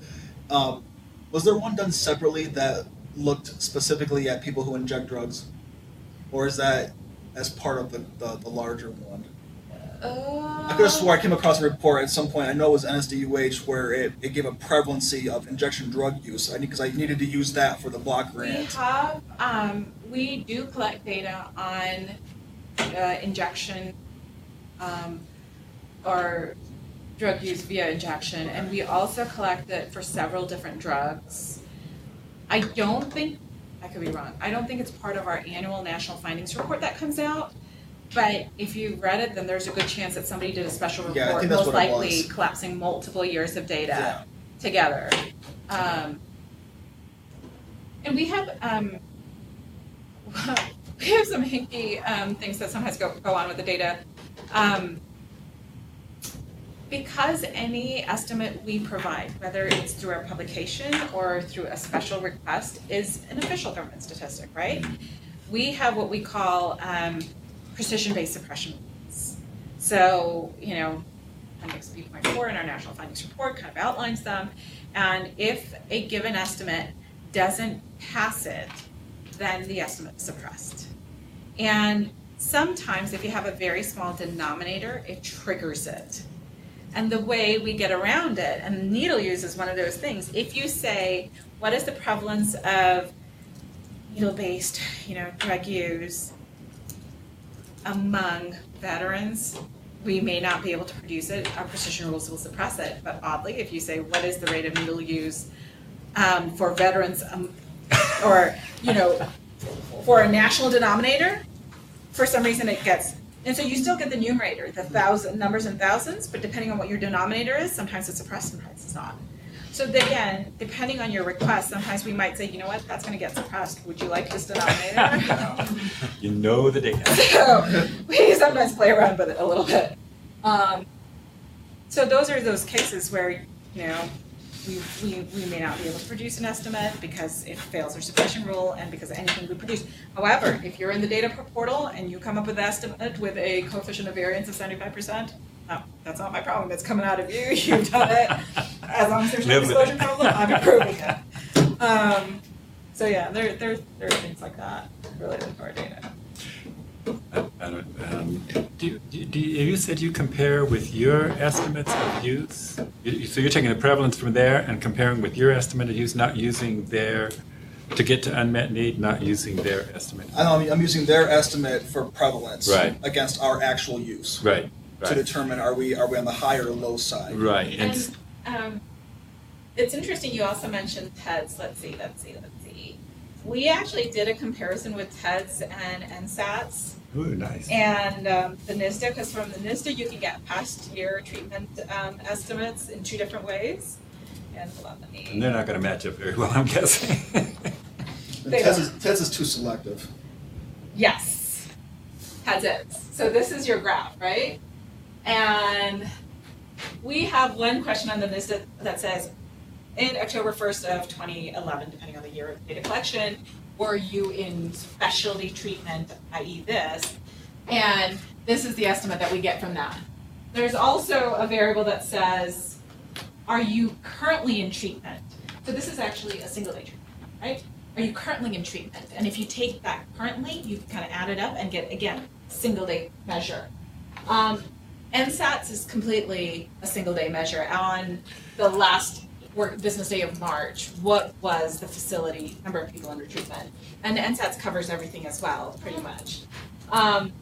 Was there one done separately that looked specifically at people who inject drugs? Or is that as part of the larger one? I could have swore I came across a report at some point, I know it was NSDUH, where it gave a prevalency of injection drug use, because I needed to use that for the block grant. we do collect data on injection or drug use via injection, and we also collect it for several different drugs. I don't think, I could be wrong, I don't think it's part of our annual national findings report that comes out, but if you read it, then there's a good chance that somebody did a special Yeah, I report, think that's most what it likely was. collapsing multiple years of data Yeah. together. And we have some hinky things that sometimes go on with the data. Because any estimate we provide, whether it's through our publication or through a special request, is an official government statistic, right? We have what we call precision-based suppression rules. So, Appendix B.4 in our national findings report kind of outlines them. And if a given estimate doesn't pass it, then the estimate is suppressed. And sometimes if you have a very small denominator, it triggers it. And the way we get around it, and needle use is one of those things, if you say, what is the prevalence of needle-based, drug use among veterans, we may not be able to produce it. Our precision rules will suppress it. But oddly, if you say, what is the rate of needle use for veterans, or for a national denominator, for some reason it gets. And so you still get the numerator, the numbers in thousands, but depending on what your denominator is, sometimes it's suppressed, sometimes it's not. So again, depending on your request, sometimes we might say, you know what, that's going to get suppressed. Would you like this denominator? You know the data. So we sometimes play around with it a little bit. So those are those cases where, we may not be able to produce an estimate because it fails our suppression rule and because of anything we produce. However, if you're in the data portal and you come up with an estimate with a coefficient of variance of 75%, no, that's not my problem. It's coming out of you. You've done it. As long as there's no disclosure problem, I'm approving it. So yeah, there are things like that related to our data. You said you compare with your estimates of use? So you're taking the prevalence from there and comparing with your estimate of use, not using their, to get to unmet need, not using their estimate? I know, I'm using their estimate for prevalence Right. against our actual use. Right, To right, determine are we on the high or low side. right. And it's interesting you also mentioned TEDS. Let's see. We actually did a comparison with TEDS and NSATs. Ooh, nice. And the NSDUH, because from the NSDUH you can get past year treatment estimates in two different ways. And hold on, And they're not going to match up very well, I'm guessing. TEDS is too selective. Yes, TEDS is. So this is your graph, right? And we have one question on the NSDUH that says, in October 1st of 2011, depending on the year of data collection, were you in specialty treatment, i.e. this? And this is the estimate that we get from that. There's also a variable that says, are you currently in treatment? So this is actually a single day treatment, right? Are you currently in treatment? And if you take that currently, you kind of add it up and get, again, single day measure. NSATs is completely a single day measure. On the last business day of March, what was the facility, number of people under treatment? And NSATs covers everything as well, pretty much. And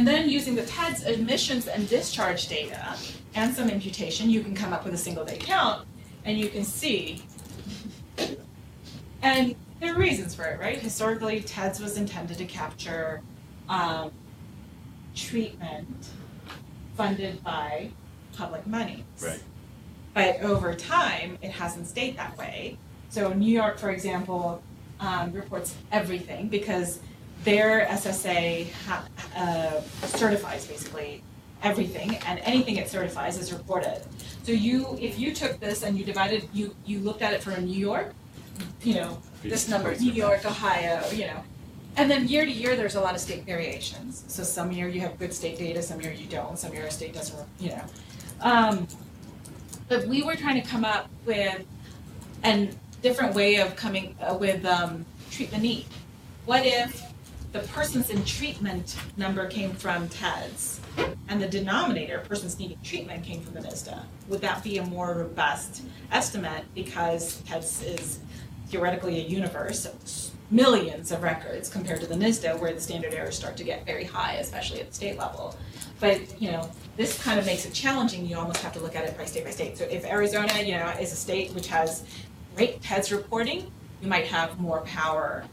then using the TEDS admissions and discharge data and some imputation, you can come up with a single day count, and you can see. And there are reasons for it, right? Historically, TEDS was intended to capture treatment funded by public monies. Right. But over time, it hasn't stayed that way. So New York, for example, reports everything because their SSA certifies basically everything, and anything it certifies is reported. So if you took this and you looked at it for New York, this number, New York, Ohio, and then year to year, there's a lot of state variations. So some year you have good state data, some year you don't, some year a state doesn't, But we were trying to come up with a different way of coming with treatment need. What if the persons in treatment number came from TEDS and the denominator, persons needing treatment, came from the NSDUH? Would that be a more robust estimate because TEDS is theoretically a universe of millions of records compared to the NSDUH where the standard errors start to get very high, especially at the state level. But this kind of makes it challenging. You almost have to look at it by state. So if Arizona, is a state which has great TEDS reporting, you might have more power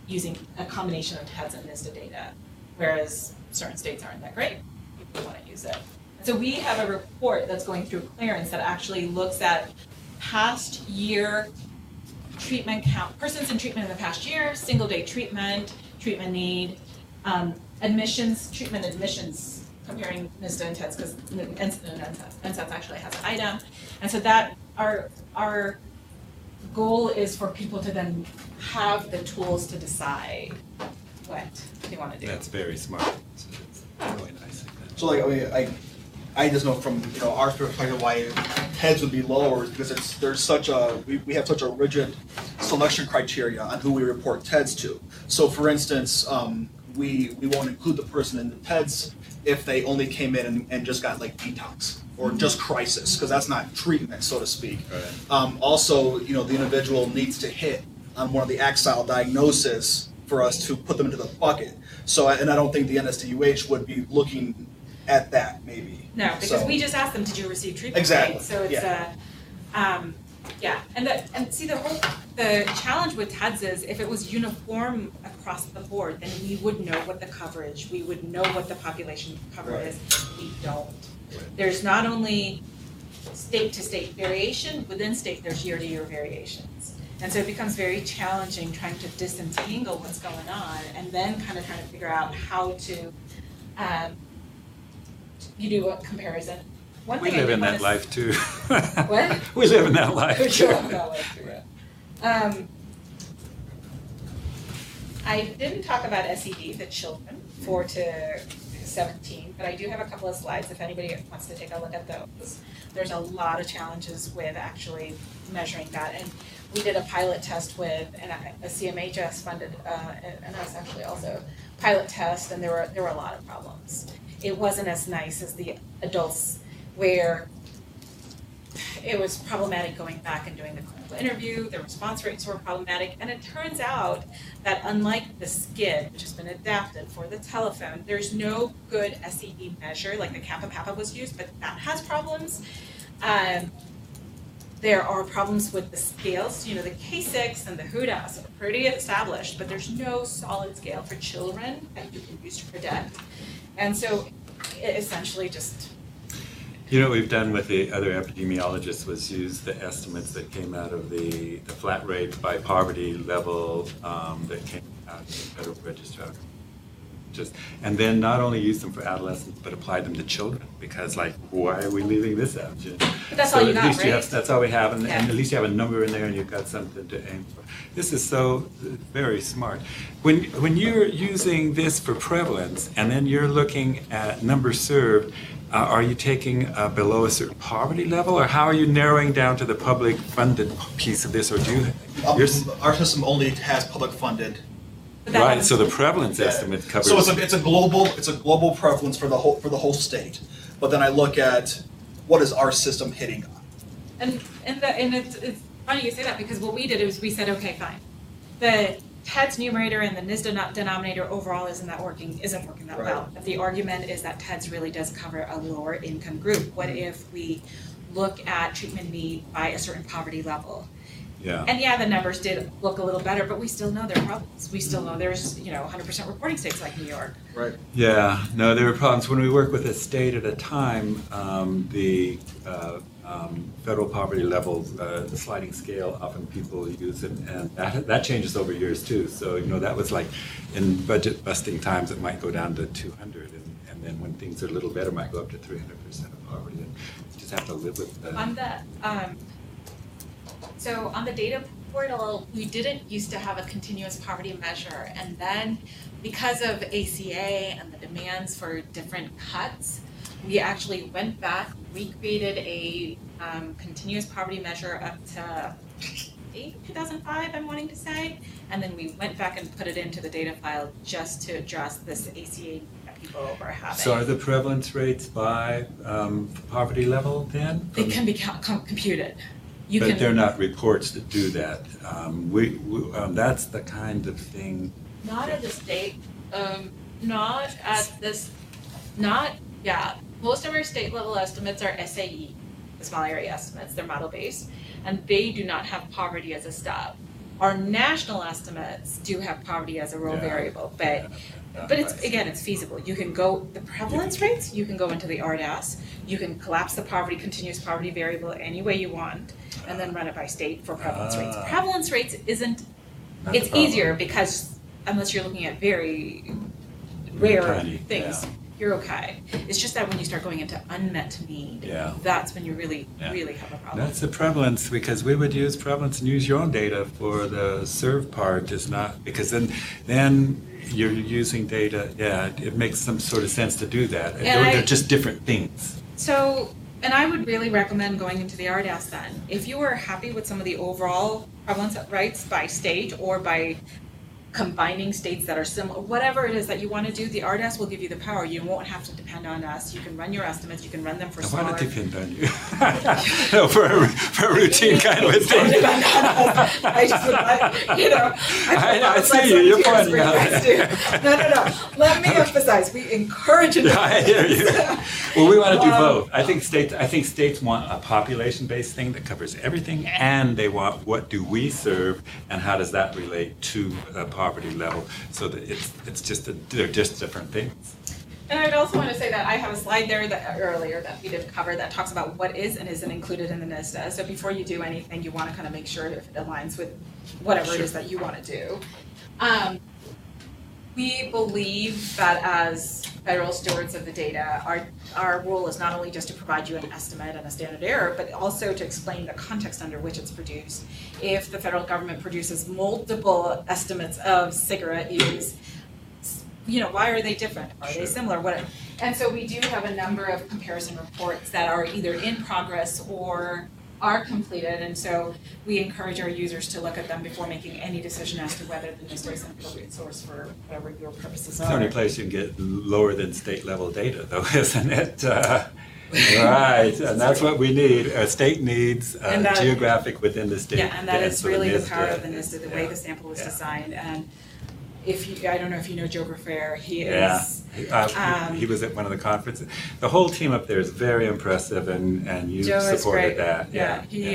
using a combination of TEDS and NSDUH data, whereas certain states aren't that great. People want to use it. So we have a report that's going through clearance that actually looks at past year treatment count, persons in treatment in the past year, single day treatment, treatment need, treatment admissions, comparing NSDUH and TEDS, because NSDUH actually has an item. And so that our goal is for people to then have the tools to decide what they want to do. That's very smart. It's really nice. So I just know from our perspective why TEDS would be lower is because there's such a we have such a rigid selection criteria on who we report TEDS to. So for instance, we won't include the person in the TEDS if they only came in and just got detox or just crisis, because that's not treatment, so to speak. Right. Also, the individual needs to hit on one of the axile diagnoses for us to put them into the bucket. So, and I don't think the NSDUH would be looking at that, maybe. No, because we just asked them, did you receive treatment? Exactly. Right? So it's the challenge with TEDS is if it was uniform across the board, then we would know what the coverage, we would know what the population cover is. We don't. There's not only state to state variation, within state there's year to year variations. And so it becomes very challenging trying to disentangle what's going on and then kind of trying to figure out how to you do a comparison. We live in that life too. What? We live in that life too. I didn't talk about SED, the children, 4 to 17, but I do have a couple of slides if anybody wants to take a look at those. There's a lot of challenges with actually measuring that, and we did a pilot test with a CMHS funded, and us actually also, pilot test, and there were a lot of problems. It wasn't as nice as the adults, where it was problematic going back and doing the clinical interview, the response rates were problematic, and it turns out that unlike the SCID, which has been adapted for the telephone, there's no good SED measure, like the Kappa-Papa was used, but that has problems. There are problems with the scales, the K6 and the HUDAS are pretty established, but there's no solid scale for children that you can use to predict. And so it essentially just... What we've done with the other epidemiologists was use the estimates that came out of the flat rate by poverty level that came out of the Federal Register. And then not only use them for adolescents, but apply them to children, because why are we leaving this out? But that's all you got, right? That's all we have, and at least you have a number in there and you've got something to aim for. This is so very smart. When you're using this for prevalence, and then you're looking at numbers served, are you taking below a certain poverty level, or how are you narrowing down to the public funded piece of this, or do you? Our system only has public funded. Right, so the prevalence estimate covers. So it's a global prevalence for the whole state. But then I look at what is our system hitting on. And it's funny you say that, because what we did is we said, okay, fine. The TEDS numerator and the NSDUH denominator overall isn't working that well. But the argument is that TEDS really does cover a lower income group. What if we look at treatment need by a certain poverty level? Yeah. And yeah, the numbers did look a little better, but we still know there are problems. We still know there's, 100% reporting states like New York. Right. Yeah, no, there were problems. When we work with a state at a time, the federal poverty levels, the sliding scale, often people use it, and that changes over years too. So, that was like in budget busting times, it might go down to 200, and then when things are a little better, it might go up to 300% of poverty. And you just have to live with that. On the data portal, we didn't used to have a continuous poverty measure, and then because of ACA and the demands for different cuts, we actually went back, recreated a continuous poverty measure up to 2005, I'm wanting to say, and then we went back and put it into the data file just to address this ACA that people were having. So are the prevalence rates by poverty level then? They can be computed. But they're not reports that do that. That's the kind of thing. Not at the state, most of our state level estimates are SAE, the small area estimates, they're model based, and they do not have poverty as a stub. Our national estimates do have poverty as a role variable, but it's feasible. You can go, the prevalence rates, you can go into the RDAS, you can collapse the continuous poverty variable any way you want, and then run it by state for prevalence rates. Prevalence rates it's easier because unless you're looking at very rare things, you're okay. It's just that when you start going into unmet need, that's when you really have a problem. That's the prevalence, because we would use prevalence and use your own data for the serve part, is not, because then you're using data, it makes some sort of sense to do that. They're just different things. So, and I would really recommend going into the RDAS then. If you are happy with some of the overall prevalence rates by state or by combining states that are similar, whatever it is that you want to do, the RDAS will give you the power. You won't have to depend on us. You can run your estimates. You can run them for smaller. Why not depend on you? No, for a routine kind of a thing. I just would like, I see you. You're pointing out. No. Let me emphasize. We encourage it. I hear you. Well, we want to do both. I think states want a population-based thing that covers everything, and they want what do we serve, and how does that relate to poverty level, so that they're just different things. And I would also want to say that I have a slide there earlier that we didn't cover that talks about what is and isn't included in the NSDUH. So before you do anything, you want to kind of make sure if it aligns with whatever it is that you want to do. We believe that as federal stewards of the data, our role is not only just to provide you an estimate and a standard error, but also to explain the context under which it's produced. If the federal government produces multiple estimates of cigarette use, why are they different? Are they similar? And so we do have a number of comparison reports that are either in progress or are completed, and so we encourage our users to look at them before making any decision as to whether the NSDUH is an appropriate source for whatever your purposes are. It's the only place you can get lower than state level data, though, isn't it? Right, and that's what we need. A state needs geographic within the state. Yeah, and that is really the power of the NSDUH, the way the sample was designed. And I don't know if you know Joe Graffair, he is. He was at one of the conferences. The whole team up there is very impressive, and you supported that. He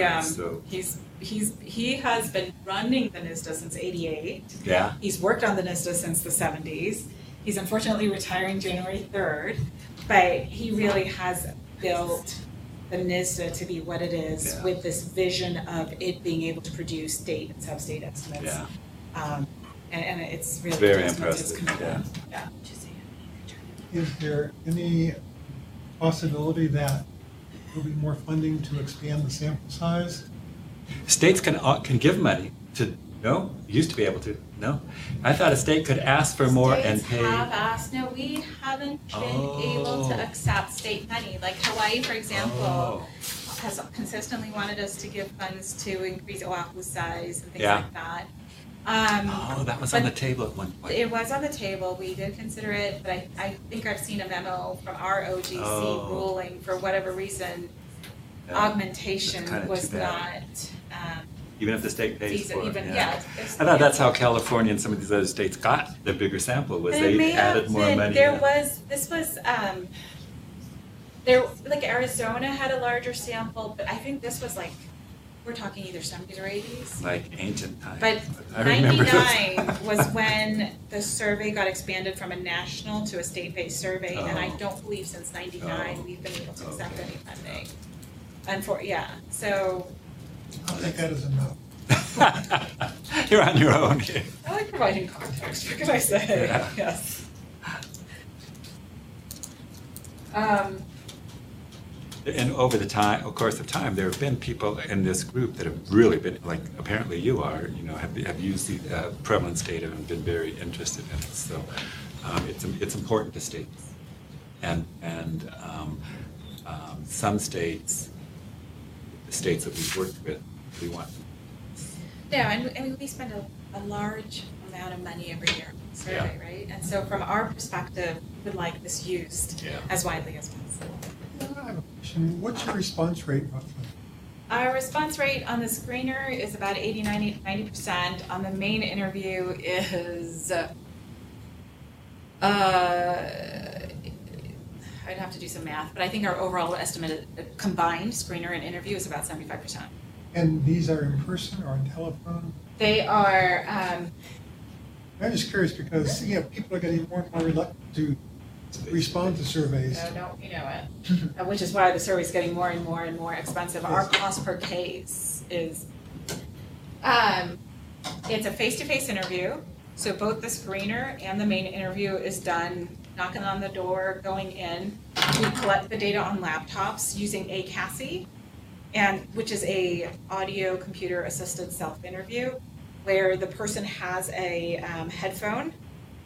has been running the NSDUH since '88. Yeah. He's worked on the NSDUH since the '70s. He's unfortunately retiring January 3rd, but he really has built the NSDUH to be what it is with this vision of it being able to produce state and sub-state estimates. Yeah. And it's really very impressive. Yeah. Is there any possibility that there'll be more funding to expand the sample size? States can give money to. No, used to be able to. No, I thought a state could ask for more and pay. States have asked. No, we haven't been able to accept state money. Like Hawaii, for example, has consistently wanted us to give funds to increase Oahu size and things like that. That was on the table at one point. It was on the table. We did consider it, but I think I've seen a memo from our OGC ruling for whatever reason. Augmentation was not. Even if the state pays for it. I thought that's how California and some of these other states got the bigger sample, was they added more money. Like Arizona had a larger sample, but I think this was like we're talking either 70s or 80s. Like ancient times. But I remember those. 99 was when the survey got expanded from a national to a state-based survey, and I Oh. don't believe since 99 Oh. we've been able to accept Okay. any funding. So I'll take that as a no. You're on your own here. I like providing context. What can I say? Yeah. Yes. And over the course of time, there have been people in this group that have really been, like apparently you are, have used the prevalence data and been very interested in it. So it's important to states, and some states, the states that we've worked with, we want. No, and we spend a large amount of money every year on the survey, right? And so from our perspective, we would like this used as widely as possible. I have a question. What's your response rate roughly? Our response rate on the screener is about 90%. On the main interview is, I'd have to do some math, but I think our overall estimated combined screener and interview is about 75%. And these are in person or on telephone? They are, I'm just curious because, people are getting more and more reluctant to respond to surveys. you know it, which is why the survey's getting more and more and more expensive. Our cost per case is, it's a face-to-face interview, so both the screener and the main interview is done knocking on the door, going in. We collect the data on laptops using ACASI, which is a audio computer assisted self-interview, where the person has a headphone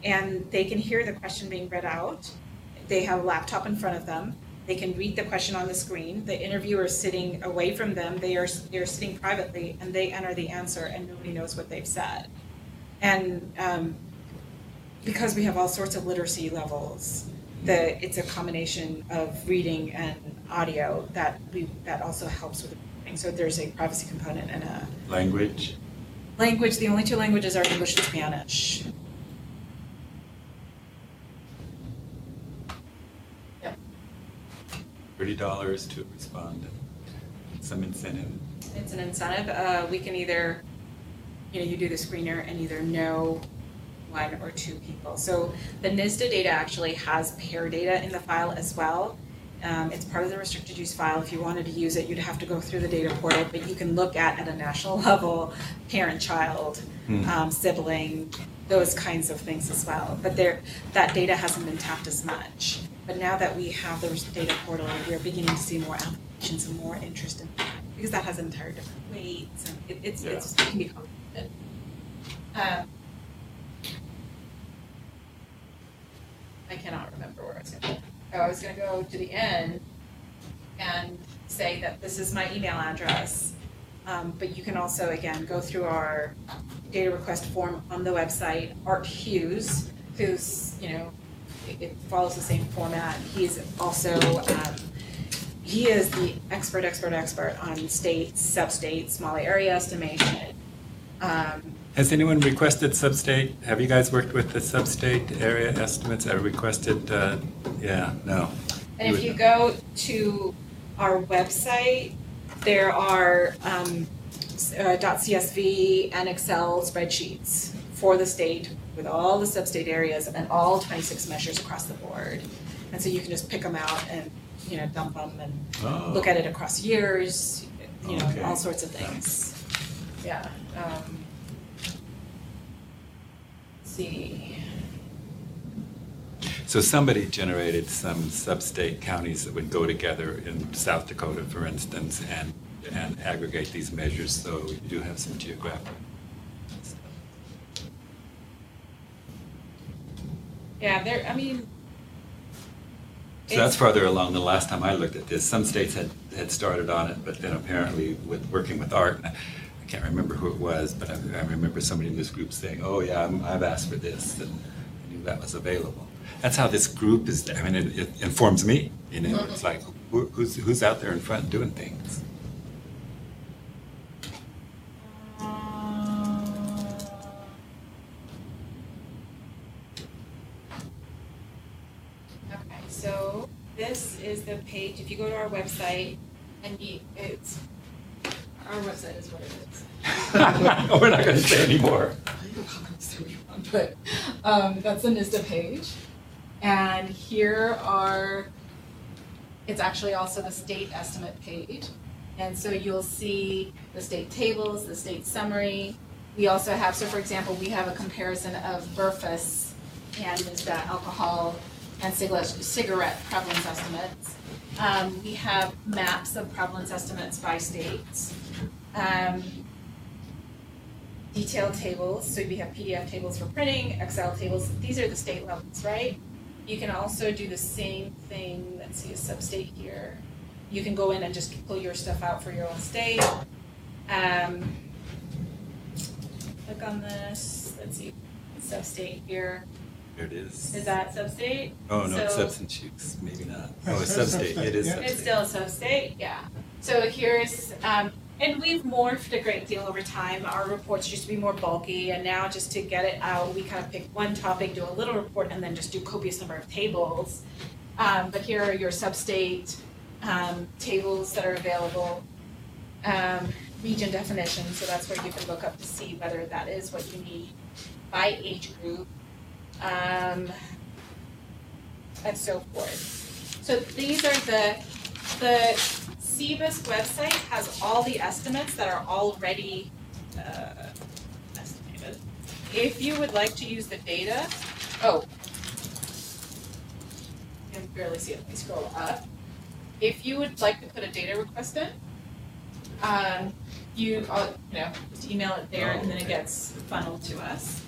and they can hear the question being read out. They have a laptop in front of them. They can read the question on the screen. The interviewer is sitting away from them. They're sitting privately, and they enter the answer, and nobody knows what they've said. And because we have all sorts of literacy levels, it's a combination of reading and audio that also helps with the reading. So there's a privacy component and a Language. The only two languages are English and Spanish. $30 to respond. Some incentive. It's an incentive. We can either, you do the screener and either know one or two people. So the NSDUH data actually has pair data in the file as well. It's part of the restricted use file. If you wanted to use it, you'd have to go through the data portal, but you can look at a national level, parent-child, sibling, those kinds of things as well. But that data hasn't been tapped as much. But now that we have the data portal, we're beginning to see more applications and more interest in that, because that has entire different weights, and it can be complicated. I cannot remember where I was going to go. I was going to go to the end and say that this is my email address. But you can also, again, go through our data request form on the website. Art Hughes, who's, it follows the same format. He's also, he is the expert on state, sub-state, small area estimation. Has anyone requested sub-state? Have you guys worked with the sub-state area estimates? Are requested? No. And if you go to our website, there are .csv and Excel spreadsheets for the state with all the sub-state areas and all 26 measures across the board. And so you can just pick them out and dump them and look at it across years, all sorts of things. Yeah. See. So somebody generated some sub-state counties that would go together in South Dakota, for instance, and aggregate these measures, so you do have some geographic. Yeah, So that's farther along. The last time I looked at this, some states had started on it, but then apparently with working with Art, I can't remember who it was, but I remember somebody in this group saying, "Oh yeah, I've asked for this," and I knew that was available. That's how this group is. I mean, it informs me. It's like who's out there in front doing things. Okay, so this is the page. If you go to our website, and it's our website is what it is. We're not going to say anymore. But that's the NSDUH page. And here are, it's actually also the state estimate page. And so you'll see the state tables, the state summary. We also have, so for example, we have a comparison of BRFIS and NSDUH alcohol and cigarette prevalence estimates. We have maps of prevalence estimates by states. Detailed tables, so we have PDF tables for printing, Excel tables. These are the state levels, right? You can also do the same thing. Let's see a sub-state here. You can go in and just pull your stuff out for your own state. Click on this. Let's see, sub-state here. Here it is. Is that sub-state? Oh, no, it's So- substance use, maybe not. Oh, it's sub-state, it is Yeah. sub-state. It's still a sub-state, yeah. So here's, and we've morphed a great deal over time. Our reports used to be more bulky, and now just to get it out, we kind of pick one topic, do a little report, and then just do copious number of tables. But here are your sub-state tables that are available. Region definitions, so that's where you can look up to see whether that is what you need by age group. And so forth. So these are the CBIS website has all the estimates that are already estimated. If you would like to use the data, you can barely see it, let me scroll up. If you would like to put a data request in, just email it there and then it gets funneled to us.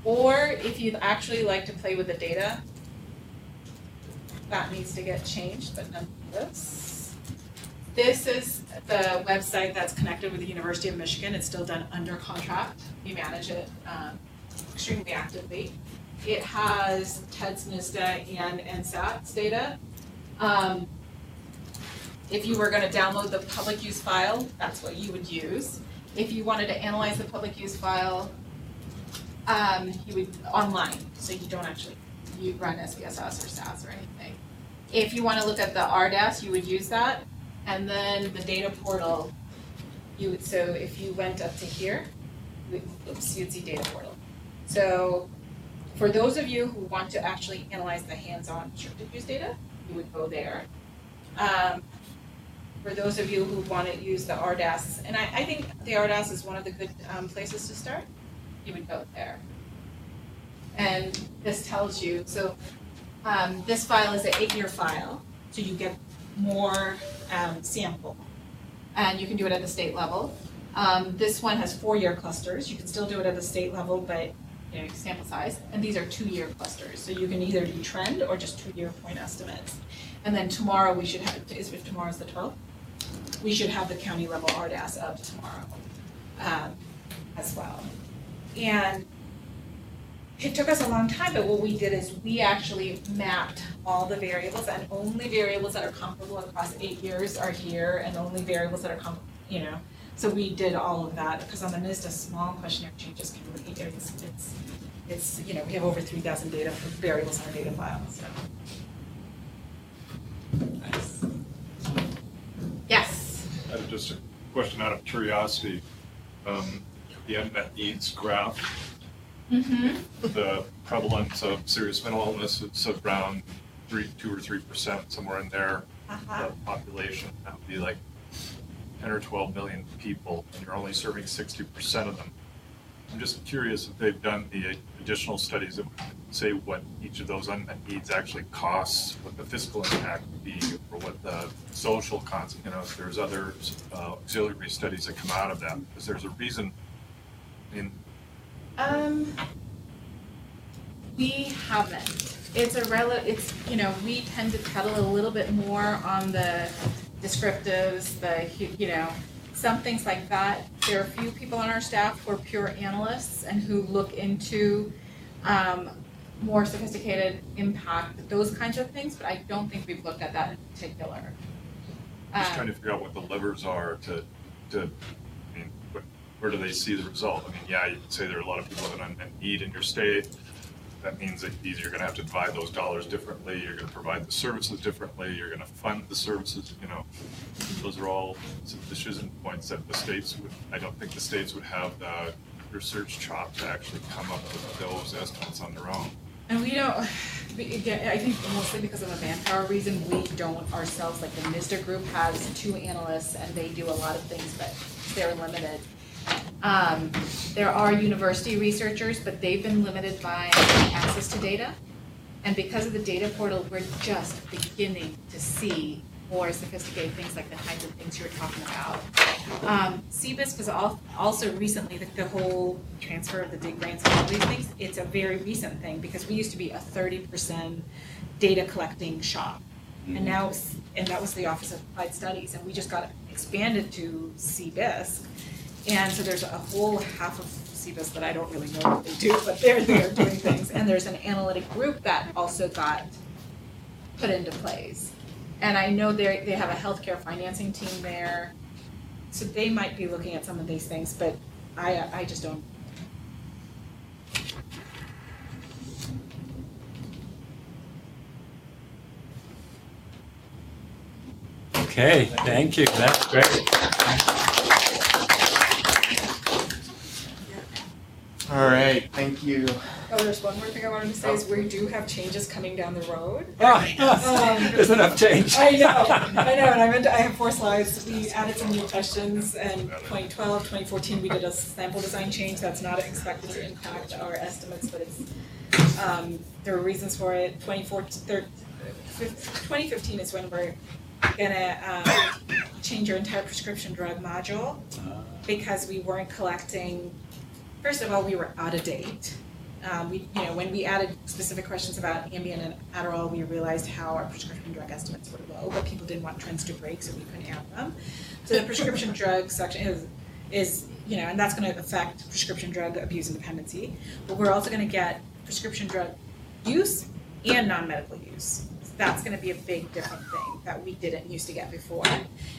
Or if you'd actually like to play with the data, that needs to get changed, but none of this. This is the website that's connected with the University of Michigan. It's still done under contract. We manage it extremely actively. It has TEDS, NSDUH, and NSAT's data. If you were going to download the public use file, that's what you would use. If you wanted to analyze the public use file, you would online, so you don't actually run SPSS or SAS or anything. If you want to look at the RDAS, you would use that, and then the data portal. So if you went up to here, you'd see data portal. So for those of you who want to actually analyze the hands-on restricted use data, you would go there. For those of you who want to use the RDAS, and I think the RDAS is one of the good places to start, you would go there. And this tells you, so this file is an 8-year file, so you get more sample. And you can do it at the state level. This one has 4-year clusters. You can still do it at the state level, but sample size. And these are 2-year clusters, so you can either do trend or just 2-year point estimates. And then tomorrow we should have, if tomorrow's the 12th, we should have the county level RDAS up tomorrow as well. And it took us a long time, but what we did is we actually mapped all the variables, and only variables that are comparable across 8 years are here, and only variables that are so we did all of that, because on the NSDUH small questionnaire changes can really, it's we have over 3,000 data for variables in our data file, so. Nice. Yes. I have just a question out of curiosity. The unmet needs graph, the prevalence of serious mental illness is around 2 or 3%, somewhere in there. The population, that would be like 10 or 12 million people, and you're only serving 60% of them. I'm just curious if they've done the additional studies that say what each of those unmet needs actually costs, what the fiscal impact would be, or what the social consequences. If there's other auxiliary studies that come out of that, because there's a reason. We haven't. It's we tend to pedal a little bit more on the descriptives, some things like that. There are a few people on our staff who are pure analysts and who look into more sophisticated impact, those kinds of things, but I don't think we've looked at that in particular. Just trying to figure out what the levers are where do they see the result? I mean, yeah, you could say there are a lot of people with an unmet need in your state, that means that either you're gonna have to divide those dollars differently, you're gonna provide the services differently, you're gonna fund the services, you know. Those are all some decision points that the states would, I don't think the states would have the research chop to actually come up with those estimates on their own. And we don't, again, I think mostly because of a manpower reason, we don't ourselves, like the NSDUH group has 2 analysts and they do a lot of things, but they're limited. There are university researchers, but they've been limited by access to data. And because of the data portal, we're just beginning to see more sophisticated things like the kinds of things you're talking about. CBISC was also recently, the whole transfer of the dig grants and all these things, it's a very recent thing because we used to be a 30% data collecting shop. And now, and that was the Office of Applied Studies, and we just got expanded to CBISC. And so there's a whole half of CBISC that I don't really know what they do, but they're there doing things. And there's an analytic group that also got put into place. And I know they have a healthcare financing team there, so they might be looking at some of these things, but I just don't. Okay, thank you. That's great. All right, thank you. Oh, there's one more thing I wanted to say is we do have changes coming down the road. There's enough change. I know, and I have 4 slides. We added some new questions in 2012, 2014, we did a sample design change that's not expected to impact our estimates, but it's, there were reasons for it. 2015 is when we're gonna change our entire prescription drug module because we weren't collecting. First of all, we were out of date. When we added specific questions about Ambien and Adderall, we realized how our prescription drug estimates were low, but people didn't want trends to break, so we couldn't add them. So the prescription drug section is and that's going to affect prescription drug abuse and dependency. But we're also going to get prescription drug use and non-medical use. That's going to be a big different thing that we didn't used to get before.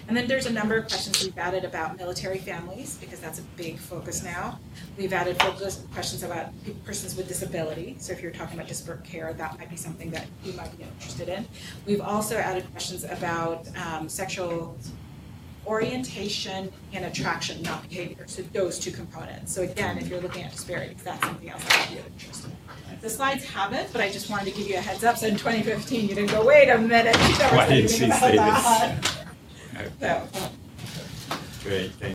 And then there's a number of questions we've added about military families because that's a big focus now. We've added questions about persons with disability. So if you're talking about disparate care, that might be something that you might be interested in. We've also added questions about sexual orientation and attraction, not behavior. So those 2 components. So again, if you're looking at disparities, that's something else that would be of interest. The slides have it, but I just wanted to give you a heads up. So in 2015, you didn't go, wait a minute, you never Why said didn't anything she about say that. this? So. Great, thank you.